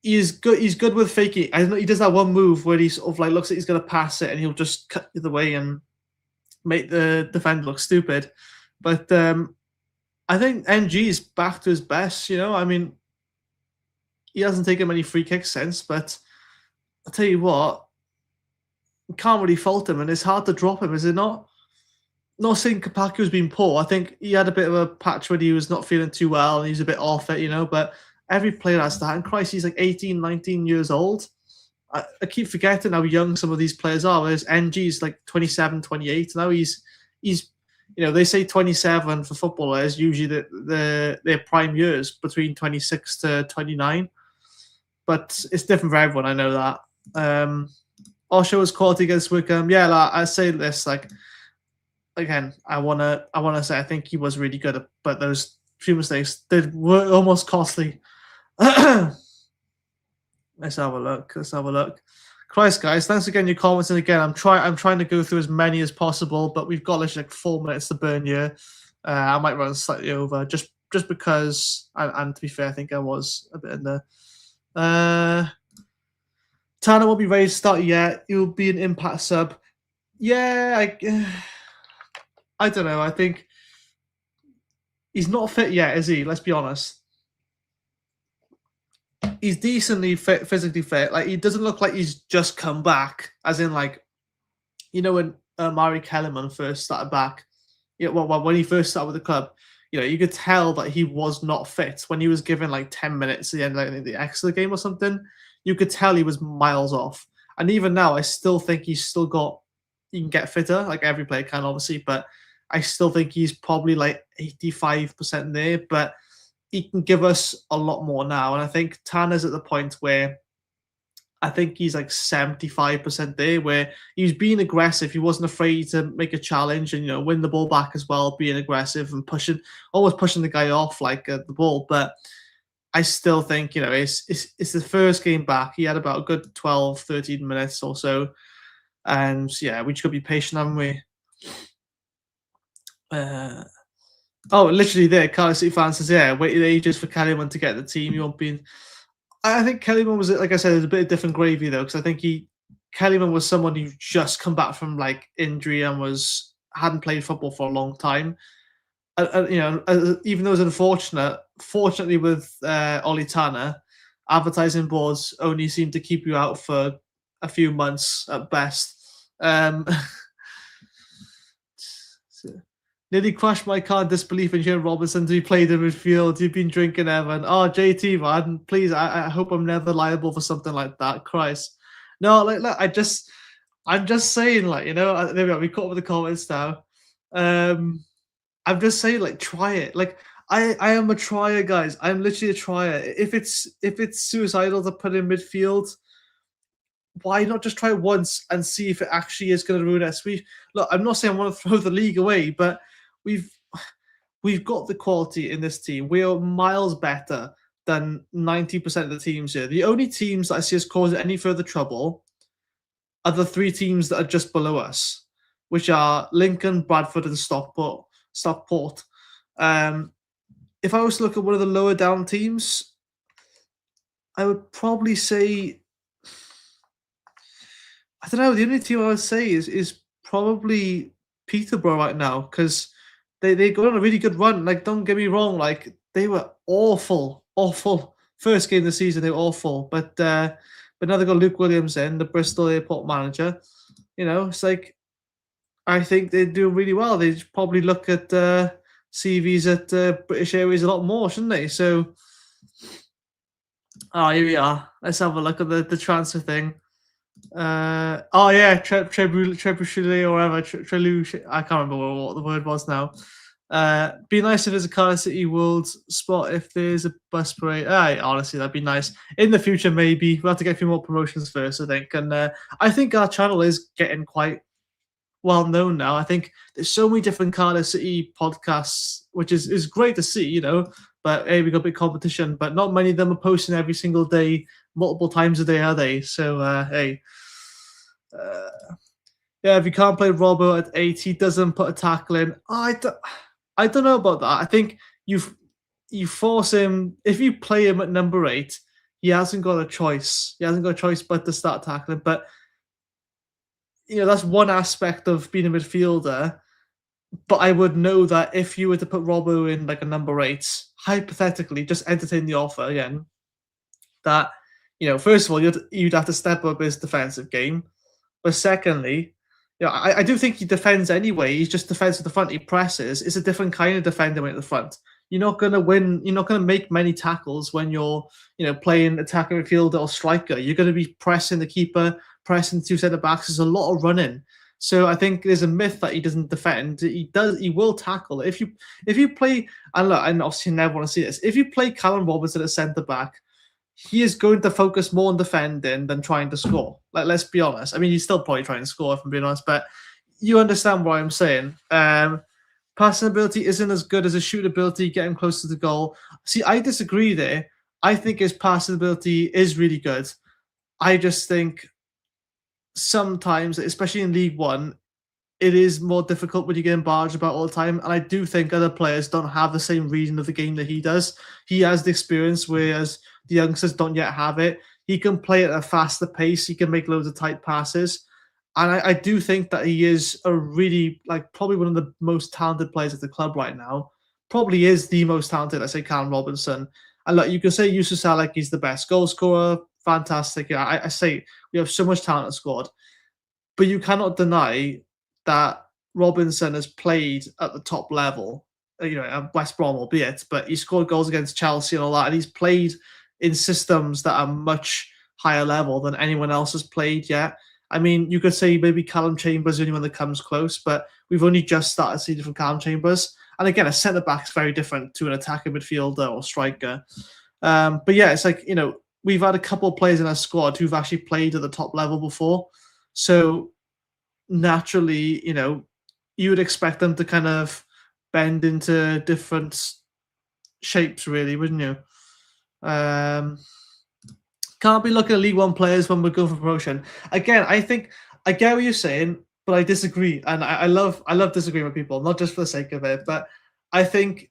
He's good. He's good with faking. I don't know. He does that one move where he sort of like looks like he's going to pass it, and he'll just cut the way and make the defender look stupid. But I think NG is back to his best. I mean, he hasn't taken many free kicks since. But I'll tell you what, you can't really fault him, and it's hard to drop him, is it not? Not saying Capaccio's been poor. I think he had a bit of a patch when he was not feeling too well, and he's a bit off it, but every player has that. And Christ, he's like 18, 19 years old. I keep forgetting how young some of these players are. Whereas NG's like 27, 28. Now he's they say 27 for footballers, usually their prime years between 26 to 29. But it's different for everyone, I know that. Osho was quality against Wycombe. Yeah, I say this, again, I wanna say I think he was really good, but those few mistakes were almost costly. Let's have a look. Christ, guys, thanks again for your comments. And again, I'm trying to go through as many as possible, but we've got literally like 4 minutes to burn here. I might run slightly over just because, and to be fair, I think I was a bit in there. Tanner won't be ready to start yet. He'll be an impact sub. Yeah, I don't know. I think He's not fit yet, is he? Let's be honest. He's decently fit, physically fit. Like, he doesn't look like he's just come back, as in, like, when Mari Kellerman first started back, when he first started with the club, you could tell that he was not fit when he was given like 10 minutes at the end of like, the extra game or something. You could tell he was miles off. And even now, I still think he's still got, he can get fitter, like every player can, obviously, but I still think he's probably like 85% there, but he can give us a lot more now. And I think Tanner's at the point where I think he's like 75% there, where he was being aggressive. He wasn't afraid to make a challenge and, win the ball back as well, being aggressive and almost pushing the guy off like the ball. But I still think, it's the first game back. He had about a good 12, 13 minutes or so. And yeah, we just got to be patient, haven't we? Literally there, Cardiff City fans says, yeah, waited ages for Kellyman to get the team. You won't be. I think Kellyman was, like I said, there's a bit of different gravy though, because I think Kellyman was someone who just come back from like injury and hadn't played football for a long time. Even though it was unfortunate, fortunately with Ollie Tanner, advertising boards only seem to keep you out for a few months at best. Nearly crashed my car in disbelief in Jim Robinson to be played in midfield. You've been drinking, Evan. Oh, JT, man, please, I hope I'm never liable for something like that. Christ. No, like, look, I'm just saying, like, there we go. We caught up with the comments now. I'm just saying, like, try it. Like, I am a trier, guys. I'm literally a trier. If it's suicidal to put in midfield, why not just try it once and see if it actually is going to ruin us? Look, I'm not saying I want to throw the league away, but we've got the quality in this team. We are miles better than 90% of the teams here. The only teams that I see us causing any further trouble are the three teams that are just below us, which are Lincoln, Bradford, and Stockport. If I was to look at one of the lower down teams, I would probably say, I don't know, the only team I would say is probably Peterborough right now, because they go on a really good run. Like, don't get me wrong, like, they were awful. First game of the season, they were awful. But now they've got Luke Williams in, the Bristol Airport manager. It's like, I think they do really well. They probably look at CVs at British Airways a lot more, shouldn't they? So, here we are. Let's have a look at the transfer thing. Trebuchet or whatever. I can't remember what the word was now. Be nice if there's a Cardiff City World spot if there's a bus parade. Honestly, that'd be nice. In the future, maybe. We'll have to get a few more promotions first, I think. And I think our channel is getting quite well known now. I think there's so many different Cardiff City podcasts, which is great to see, But hey, we got a big competition, but not many of them are posting every single day, multiple times a day, are they? So hey. Yeah, if you can't play Robbo at 8, he doesn't put a tackle in. I don't know about that. I think you force him. If you play him at number 8, he hasn't got a choice. He hasn't got a choice but to start tackling. But that's one aspect of being a midfielder. But I would know that if you were to put Robbo in like a number 8, hypothetically, just entertain the offer again, that first of all, you'd have to step up his defensive game. But secondly, I do think he defends anyway. He's just defends at the front. He presses. It's a different kind of defending at the front. You're not going to win. You're not going to make many tackles when you're, playing attacker, midfielder, or striker. You're going to be pressing the keeper, pressing two centre backs. There's a lot of running. So I think there's a myth that he doesn't defend. He does. He will tackle. If you play, and look, and obviously you never want to see this. If you play Callum Robertson at centre back, he is going to focus more on defending than trying to score. Like, let's be honest. I mean, he's still probably trying to score, if I'm being honest, but you understand what I'm saying. Passing ability isn't as good as his shooting ability, getting close to the goal. See, I disagree there. I think his passing ability is really good. I just think sometimes, especially in League One, it is more difficult when you get barged about all the time. And I do think other players don't have the same reading of the game that he does. He has the experience, whereas the youngsters don't yet have it. He can play at a faster pace. He can make loads of tight passes. And I do think that he is a really, probably one of the most talented players at the club right now. probably is the most talented. I say Callum Robinson. And look, you can say Yusuf Salek, he's the best goal scorer. Fantastic. Yeah, I say we have so much talent in the squad. But you cannot deny that Robinson has played at the top level, at West Brom, albeit, but he scored goals against Chelsea and all that, and he's played in systems that are much higher level than anyone else has played yet. I mean, you could say maybe Callum Chambers is the only one that comes close, but we've only just started seeing from Callum Chambers. And again, a centre back is very different to an attacking midfielder or striker. But yeah, it's like, we've had a couple of players in our squad who've actually played at the top level before. So naturally, you would expect them to kind of bend into different shapes, really, wouldn't you? Can't be looking at League One players when we're going for promotion. Again, I think I get what you're saying, but I disagree, and I love disagreeing with people, not just for the sake of it, but I think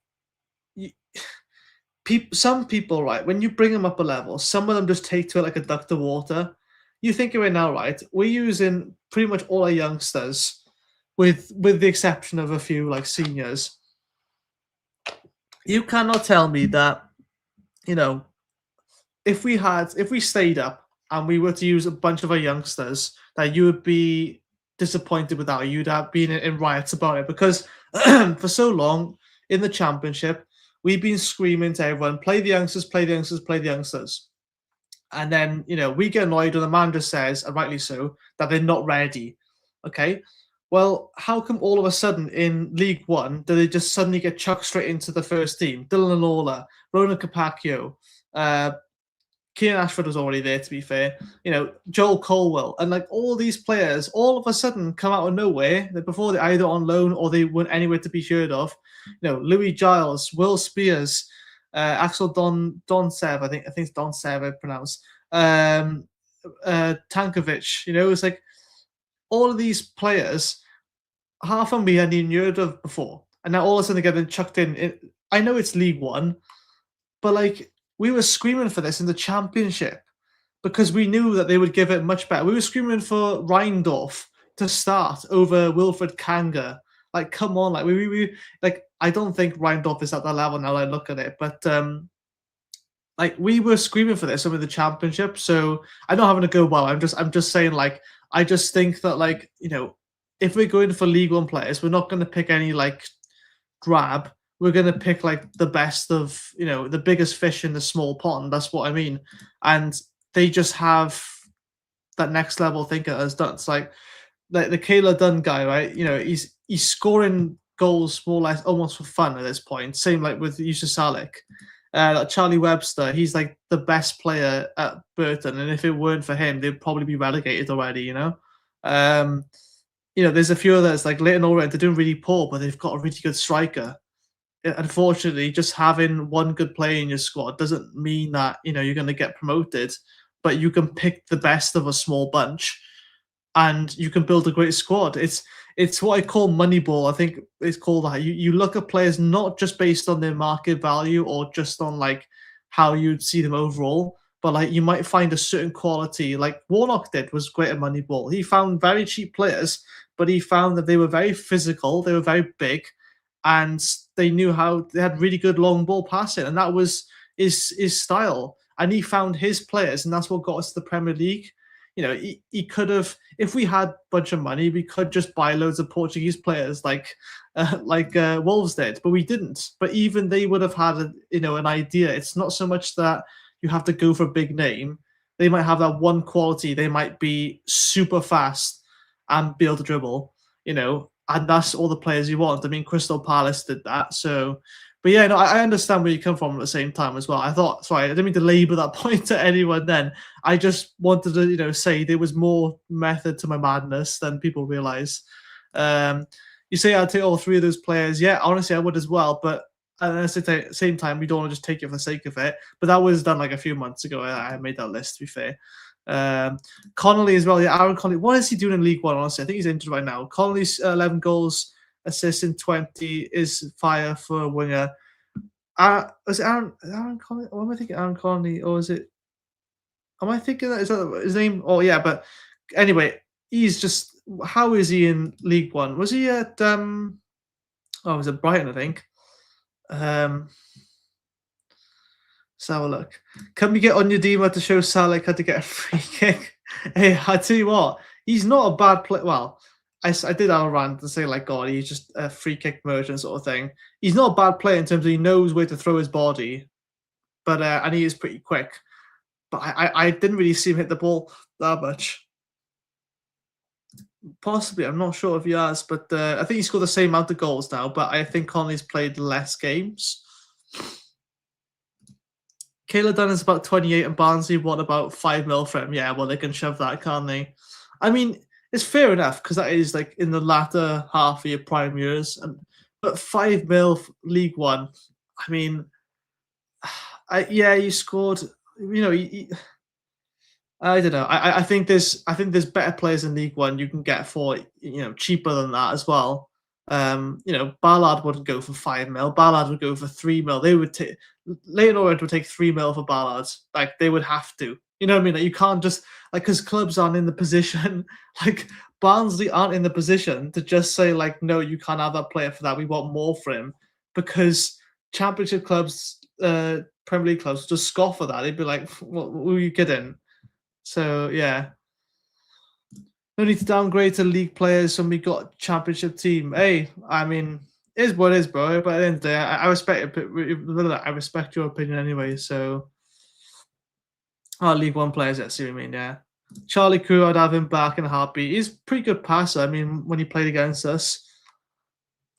some people, right, when you bring them up a level, some of them just take to it like a duck to water. You think of it now, right? We're using pretty much all our youngsters, with the exception of a few like seniors. You cannot tell me that, if we stayed up and we were to use a bunch of our youngsters, that you would be disappointed with that. You'd have been in riots about it, because for so long in the Championship, we've been screaming to everyone, play the youngsters, play the youngsters, play the youngsters. And then, we get annoyed when the manager says, and rightly so, that they're not ready. Okay. Well, how come all of a sudden in League One do they just suddenly get chucked straight into the first team? Dylan Lawler, Ronan Capaccio, Kieran Ashford was already there, to be fair. Joel Colwell, and like all these players all of a sudden come out of nowhere. Before they're either on loan or they weren't anywhere to be heard of. Louis Giles, Will Spears, Axel Donsev, I think it's Donsev I pronounce. Tankovic, it's like all of these players, half of them we hadn't even heard of before, and now all of a sudden they're getting chucked in. I know it's League One, but like, we were screaming for this in the Championship because we knew that they would give it much better. We were screaming for Reindorf to start over Wilfred Kanga. Like, come on, like we like, I don't think Reindorf is at that level now that I look at it, but like, we were screaming for this over the Championship. So I'm not having to go well. I'm just saying, like, I just think that, like, if we're going for League One players, we're not going to pick any like drab. We're going to pick like the best of, the biggest fish in the small pond. That's what I mean. And they just have that next level thinker as done. It's like the Kayla Dunn guy, right? He's scoring goals more or less almost for fun at this point. Same like with Yusuf Salek. Charlie Webster, he's like the best player at Burton. And if it weren't for him, they'd probably be relegated already, there's a few others like Leighton Orient, they're doing really poor, but they've got a really good striker. Unfortunately, just having one good player in your squad doesn't mean that you're going to get promoted, but you can pick the best of a small bunch, and you can build a great squad. It's what I call Moneyball. I think it's called that. You look at players not just based on their market value or just on like how you'd see them overall, but like you might find a certain quality, like Warnock did, was great at Moneyball. He found very cheap players, but he found that they were very physical, they were very big, and they knew how they had really good long ball passing, and that was his style. And he found his players, and that's what got us to the Premier League. He could have, if we had a bunch of money, we could just buy loads of Portuguese players like Wolves did, but we didn't. But even they would have had an idea. It's not so much that you have to go for a big name. They might have that one quality. They might be super fast and be able to dribble, and that's all the players you want. I mean, Crystal Palace did that. So, but yeah, no, I understand where you come from at the same time as well. I didn't mean to label that point to anyone then. I just wanted to, say there was more method to my madness than people realize. You say I'd take all three of those players. Yeah, honestly, I would as well. But at the same time, we don't want to just take it for the sake of it. But that was done like a few months ago. I made that list, to be fair. Connolly as well. Yeah, Aaron Connolly. What is he doing in League One? Honestly, I think he's injured right now. Connolly's 11 goals, assists in 20 is fire for a winger. Was it Aaron Connolly? Or am I thinking Aaron Connolly? Or is it? Am I thinking that is that his name? Oh yeah, but anyway, he's just. How is he in League One? Was he at? Was it Brighton? I think. Let's have a look. Can we get Onyedima to show Salek how to get a free kick? Hey, I tell you what, he's not a bad player. Well, I did have a rant and say, like, God, he's just a free kick merchant sort of thing. He's not a bad player in terms of he knows where to throw his body, but and he is pretty quick. But I didn't really see him hit the ball that much. Possibly, I'm not sure if he has, but I think he scored the same amount of goals now, but I think Conley's played less games. Kayla Dunn is about 28 and Barnsley, what about 5 mil for him? Yeah, well, they can shove that, can't they? I mean, it's fair enough because that is like in the latter half of your prime years. But 5 mil League One, I mean, yeah, you scored, you know, I don't know. I think there's better players in League One you can get for, you know, cheaper than that as well. You know, Ballard wouldn't go for 5 mil. Ballard would go for 3 mil. They would take Leighton Orient would take 3 mil for Ballard. Like they would have to. You know what I mean? Like you can't just like because clubs aren't in the position. Like Barnsley aren't in the position to just say like, no, you can't have that player for that. We want more for him because Championship clubs, Premier League clubs just scoff at that. They'd be like, "What were you kidding?" So yeah. No need to downgrade to league players when we got championship team. Hey, I mean, it is what it is, bro. But at the end of the day, I respect it. I respect your opinion anyway. So, League One players, I see what you mean. Yeah, Charlie Crew, I'd have him back in a heartbeat. He's a pretty good passer. I mean, when he played against us,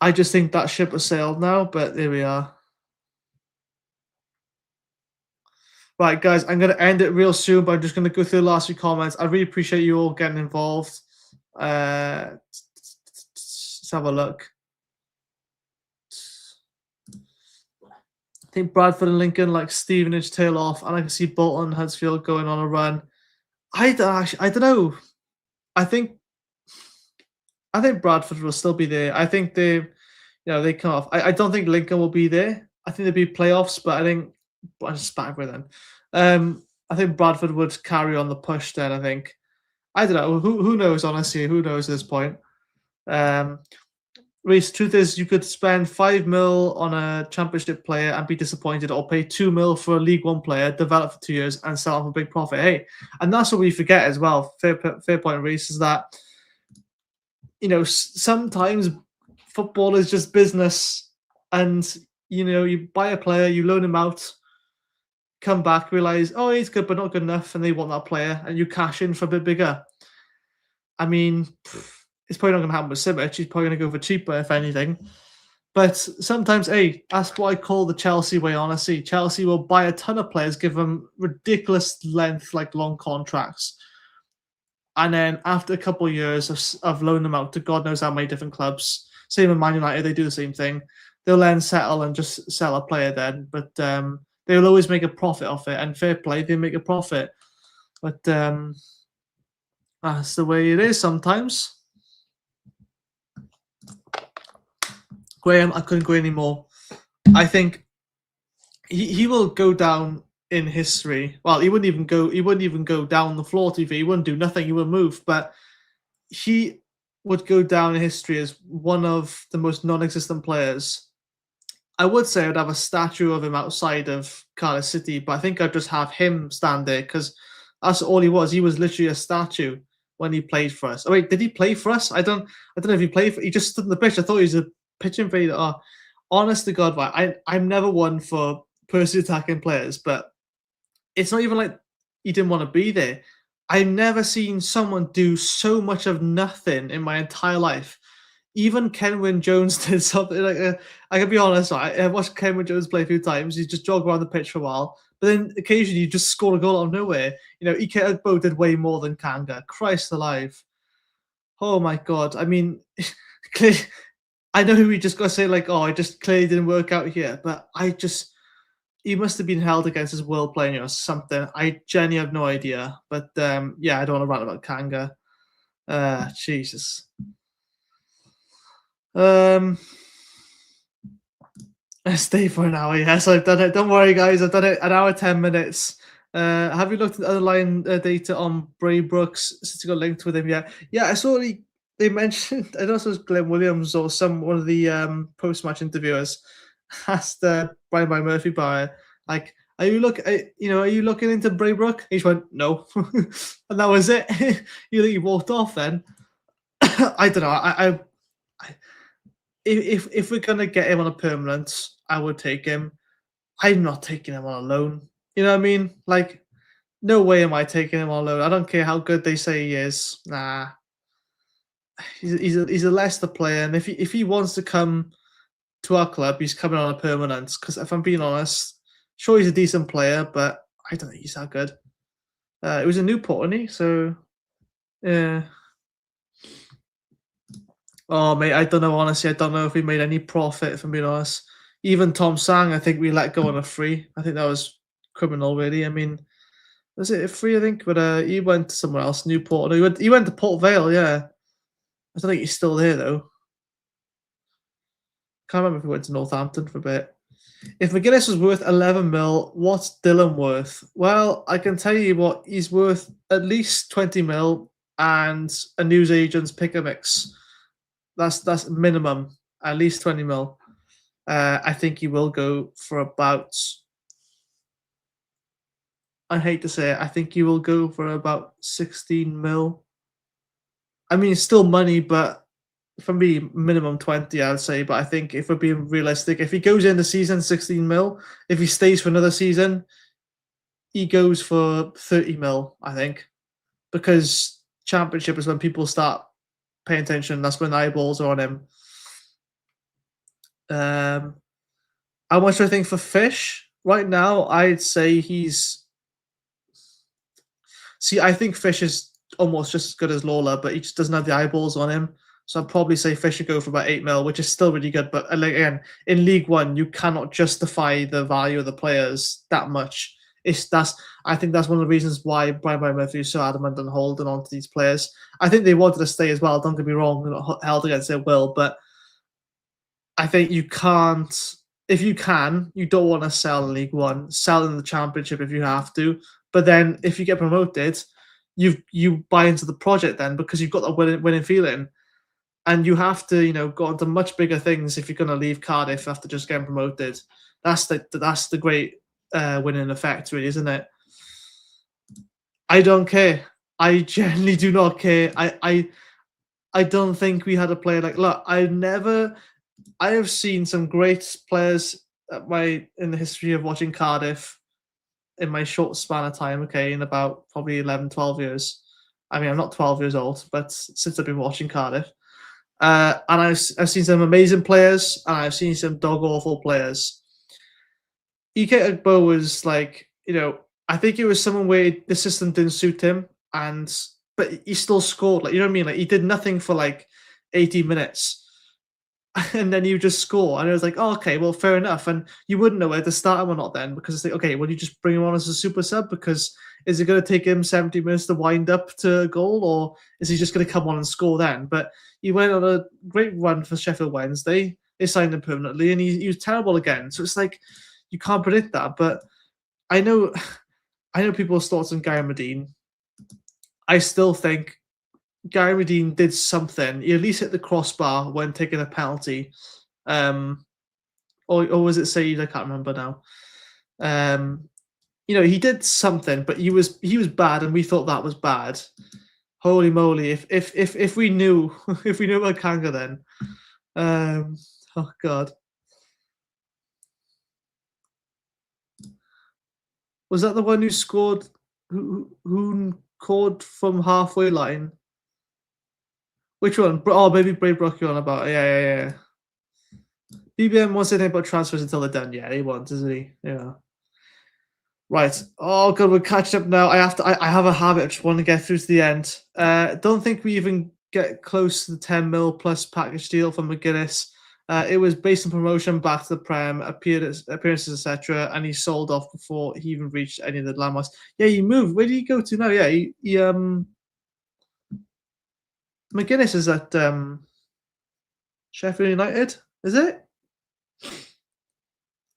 I just think that ship has sailed now. But there we are. Right, guys, I'm going to end it real soon, but I'm just going to go through the last few comments. I really appreciate you all getting involved. Let's have a look. I think Bradford and Lincoln like Stevenage tail off, and I can see Bolton and Huddersfield going on a run. I don't know. I think Bradford will still be there. I think they come off. I don't think Lincoln will be there. I think there'll be playoffs, but I think I just spat with them. I think Bradford would carry on the push then, I think. I don't know. Who knows, honestly? Who knows at this point? Reece, truth is you could spend 5 mil on a championship player and be disappointed, or pay 2 mil for a League One player, develop for 2 years, and sell him for a big profit. Hey, and that's what we forget as well. Fair point, Reece, is that, you know, sometimes football is just business, and, you know, you buy a player, you loan him out, come back, realize, oh, he's good, but not good enough, and they want that player, and you cash in for a bit bigger. I mean, it's probably not going to happen with Simic. He's probably going to go for cheaper, if anything. But sometimes, hey, that's what I call the Chelsea way, honestly. Chelsea will buy a ton of players, give them ridiculous length, like long contracts. And then after a couple of years of loaning them out to God knows how many different clubs, same with Man United, they do the same thing. They'll then settle and just sell a player then. But they'll always make a profit off it. And fair play, they make a profit. But that's the way it is sometimes. Graham, I couldn't go anymore. I think he will go down in history. Well, he wouldn't even go down the floor TV. He wouldn't do nothing. He would move. But he would go down in history as one of the most non-existent players. I would say I'd have a statue of him outside of Cardiff City, but I think I'd just have him stand there because that's all he was. He was literally a statue when he played for us. Oh wait, did he play for us? I don't know if he played for. He just stood on the pitch. I thought he was a pitch invader. Oh, honest to God, right? I'm never one for personally attacking players, but it's not even like he didn't want to be there. I've never seen someone do so much of nothing in my entire life. Even Kenwyne Jones did something like I can be honest, I watched Kenwyne Jones play a few times. He just jogged around the pitch for a while, but then occasionally you just score a goal out of nowhere. You know, Ike Ugbo did way more than Kanga. Christ alive. Oh my God. I mean, clearly, I know we just got to say like, oh, it just clearly didn't work out here, but he must have been held against his will playing or something. I genuinely have no idea. But yeah, I don't want to rant about Kanga. Jesus. Stay for an hour. Yes, I've done it. Don't worry, guys. I've done it an hour, 10 minutes. Have you looked at the underlying data on Bray Brooks since you got linked with him yet? Yeah, I saw they mentioned, I don't know if it was Glenn Williams or one of the post-match interviewers asked Brian by Murphy Bar, like, are you looking into Braybrook? He just went, no. And that was it. He walked off then. I don't know. I if we're gonna get him on a permanent, I would take him. I'm not taking him on a loan. You know what I mean? Like, no way am I taking him on a loan. I don't care how good they say he is. Nah, he's a Leicester player, and if he wants to come to our club, he's coming on a permanent. Because if I'm being honest, sure he's a decent player, but I don't think he's that good. It was a Newport, wasn't he? So yeah. Oh mate, I don't know. Honestly, I don't know if we made any profit. If I'm being honest, even Tom Sang, I think we let go on a free. I think that was criminal, really. I mean, was it a free? I think, but he went to somewhere else, Newport. No, he went to Port Vale. Yeah, I don't think he's still there though. Can't remember if he went to Northampton for a bit. If McGuinness was worth 11 mil, what's Dylan worth? Well, I can tell you what, he's worth at least 20 mil and a newsagent's pick a mix. That's minimum, at least 20 mil. I think he will go for about, I hate to say it, I think he will go for about 16 mil. I mean, it's still money, but for me, minimum 20, I'd say. But I think if we're being realistic, if he goes in the season 16 mil, if he stays for another season, he goes for 30 mil, I think. Because Championship is when people start paying attention. That's when eyeballs are on him. How much do I think for Fish? Right now, I'd say he's... See, I think Fish is almost just as good as Lawler, but he just doesn't have the eyeballs on him. So I'd probably say Fish should go for about 8 mil, which is still really good. But again, in League One, you cannot justify the value of the players that much. I think that's one of the reasons why Brian Murphy is so adamant on holding on to these players. I think they wanted to stay as well. Don't get me wrong, they're not held against their will, but I think you can't. If you can, you don't want to sell in League One. Sell in the Championship if you have to. But then, if you get promoted, you buy into the project then because you've got that winning feeling. And you have to, go on to much bigger things if you're going to leave Cardiff after just getting promoted. That's the great winning effect, really, isn't it? I don't care. I genuinely do not care. I don't think we had a player like. Look, I have seen some great players in the history of watching Cardiff in my short span of time. Okay, in about probably 11, 12 years. I mean, I'm not 12 years old, but since I've been watching Cardiff. And I've seen some amazing players, and I've seen some dog-awful players. Ike Agbo was like, I think it was someone where the system didn't suit him, but he still scored. Like, you know what I mean? Like, he did nothing for like 80 minutes, and then you just score. And it was like, oh, okay, well, fair enough. And you wouldn't know whether to start him or not then, because it's like, okay, well, you just bring him on as a super sub because is it going to take him 70 minutes to wind up to a goal, or is he just going to come on and score then? But he went on a great run for Sheffield Wednesday. They signed him permanently, and he was terrible again. So it's like you can't predict that. But I know people's thoughts on Gary Medine. I still think Gary Medine did something. He at least hit the crossbar when taking a penalty, or was it Saeed? I can't remember now. He did something, but he was bad, and we thought that was bad. Holy moly! If we knew about Kanga then, oh god, was that the one who scored? Who scored from halfway line? Which one? Oh, maybe Braybrook you're on about. Yeah. BBM wants to think about transfers until they're done. Yeah, he wants, isn't he? Yeah. Right. Oh god, we're catching up now. I have a habit of just wanting to get through to the end. Don't think we even get close to the 10 mil plus package deal for McGuinness. It was based on promotion back to the Prem, appearances, etc., and he sold off before he even reached any of the landmarks. Yeah, he moved. Where did he go to now? Yeah, he McGuinness is at Sheffield United, is it?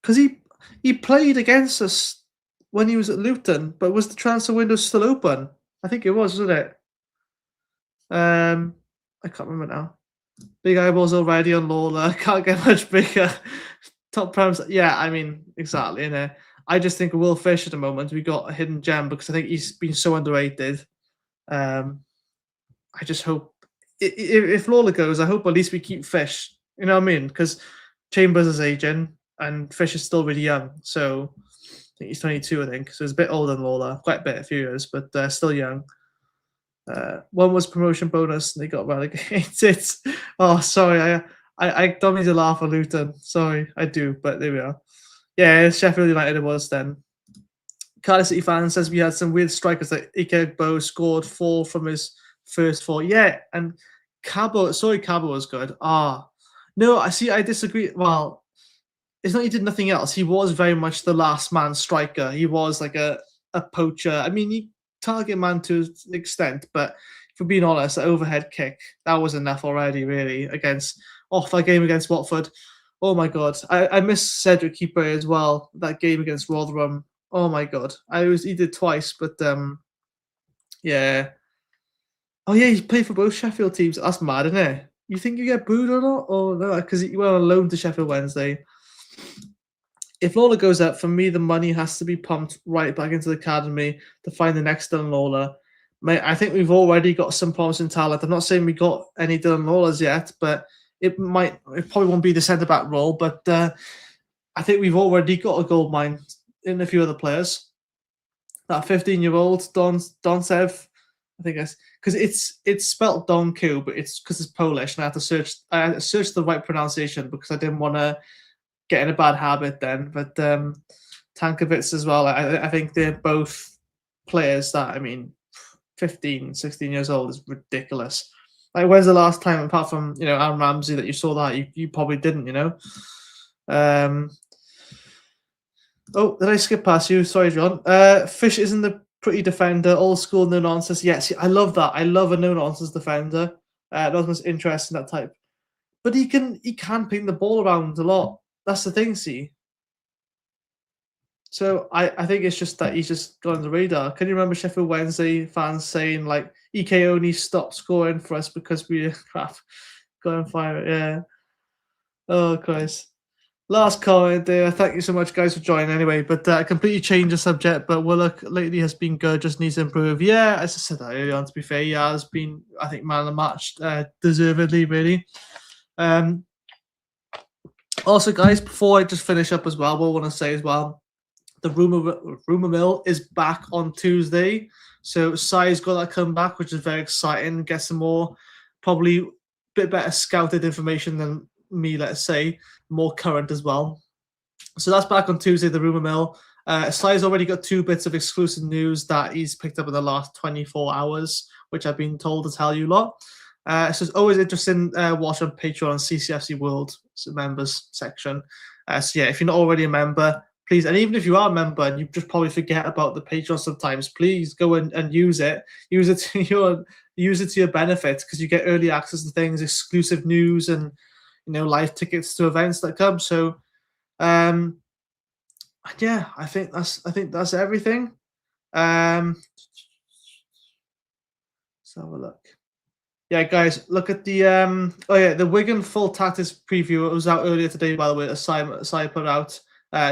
Because he played against us when he was at Luton, but was the transfer window still open? I think it was, wasn't it? I can't remember now. Big eyeballs already on Lawler. Can't get much bigger. top prems. Yeah, I mean, exactly. Innit? I just think Will Fish at the moment, we got a hidden gem because I think he's been so underrated. I just hope if Lawler goes, I hope at least we keep Fish. You know what I mean? Because Chambers is aging and Fish is still really young. So I think he's 22, I think. So he's a bit older than Lawler, quite a bit, a few years, but still young. One was promotion bonus and they got relegated. Oh, sorry. I don't mean to laugh at Luton. Sorry, I do, but there we are. Yeah, Sheffield United it was then. Cardiff City fan says we had some weird strikers like Ike Bo scored 4 from his first 4. Yeah, and Cabo was good. No, I disagree. Well, it's not he did nothing else. He was very much the last man striker. He was like a poacher. I mean, he target man to an extent, but if we're being honest, the overhead kick, that was enough already, really, off that game against Watford. Oh my God. I miss Cedric Keeper as well, that game against Rotherham. Oh my God. He did twice, but yeah. Oh yeah, he played for both Sheffield teams. That's mad, isn't it? You think you get booed or not? Oh no, because he went on loan to Sheffield Wednesday. If Lawler goes up, for me, the money has to be pumped right back into the academy to find the next Dylan Lawler. I think we've already got some promising talent. I'm not saying we got any Dylan Lawlers yet, but it probably won't be the centre-back role, but I think we've already got a gold mine in a few other players. That 15-year-old Doncev, I think because it's spelt Donku, but it's because it's Polish, and I had to search the right pronunciation because I didn't want to get in a bad habit then. But Tankovic as well, I think they're both players that, I mean, 15, 16 years old is ridiculous. Like, when's the last time, apart from, Aaron Ramsey, that you saw that? You probably didn't, Oh, did I skip past you? Sorry, John. Fish isn't the pretty defender, old school, no nonsense. Yeah, see, I love that. I love a no nonsense defender. That was most interesting, that type. But he can ping the ball around a lot. That's the thing, see. So I think it's just that he's just gone on the radar. Can you remember Sheffield Wednesday fans saying, like, EK only stopped scoring for us because we crap? Go and fire it, yeah. Oh, Christ. Last comment there. Thank you so much, guys, for joining anyway. But completely change the subject. But Willock lately has been good, just needs to improve. Yeah, as I said earlier on, to be fair, he has been, I think, man of the match, deservedly, really. Also, guys, before I just finish up as well, what I want to say as well, the rumor mill is back on Tuesday. So Sai's got that comeback, which is very exciting. Get some more, probably a bit better scouted information than me, let's say, more current as well. So that's back on Tuesday, the rumor mill. Sai's already got 2 bits of exclusive news that he's picked up in the last 24 hours, which I've been told to tell you a lot. So it's always interesting watch on Patreon and CCFC members section. So yeah, if you're not already a member, please, and even if you are a member and you just probably forget about the Patreon sometimes, please go and use it. Use it to your benefit, because you get early access to things, exclusive news, and live tickets to events that come. So yeah, I think that's everything. Let's have a look. Yeah, guys, look at the the Wigan full tactics preview. It was out earlier today, by the way, that Sai put out.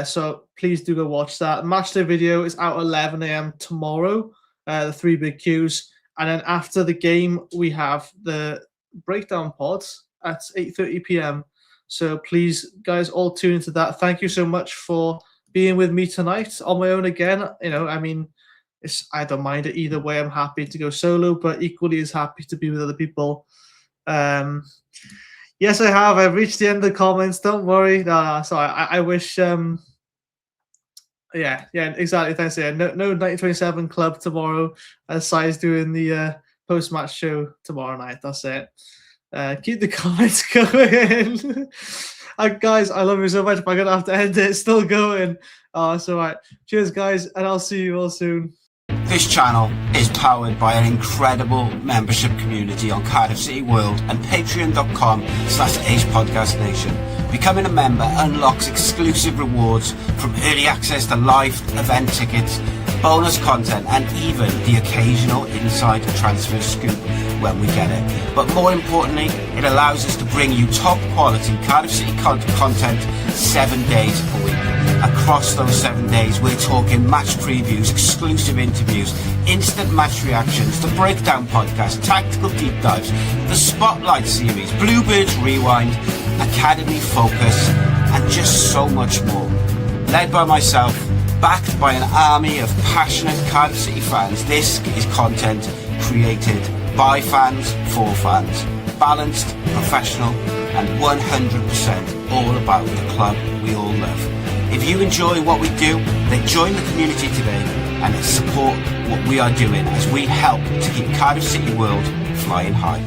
So please do go watch that. Matchday video is out at 11 a.m. tomorrow. The 3 big Qs, and then after the game we have the breakdown pod at 8:30 p.m. So please, guys, all tune into that. Thank you so much for being with me tonight on my own again. I mean, I don't mind it either way. I'm happy to go solo, but equally as happy to be with other people. Yes, I have. I've reached the end of the comments. Don't worry. No, sorry. I wish. Yeah, exactly. Thanks. Yeah, no 1927 club tomorrow. Sai's doing the post-match show tomorrow night. That's it. Keep the comments going. Guys, I love you so much, but I'm gonna have to end it. It's still going. It's all right. Cheers, guys, and I'll see you all soon. This channel is powered by an incredible membership community on Cardiff City World and patreon.com/AcePodcastNation. Becoming a member unlocks exclusive rewards, from early access to live event tickets, bonus content, and even the occasional inside transfer scoop when we get it. But more importantly, it allows us to bring you top quality Cardiff City content 7 days a week. Across those 7 days, we're talking match previews, exclusive interviews, instant match reactions, the breakdown podcast, tactical deep dives, the spotlight series, Bluebirds Rewind, Academy Focus, and just so much more. Led by myself, backed by an army of passionate Cardiff City fans, this is content created by fans for fans. Balanced, professional, and 100% all about the club we all love. If you enjoy what we do, then join the community today and support what we are doing as we help to keep Cardiff City World flying high.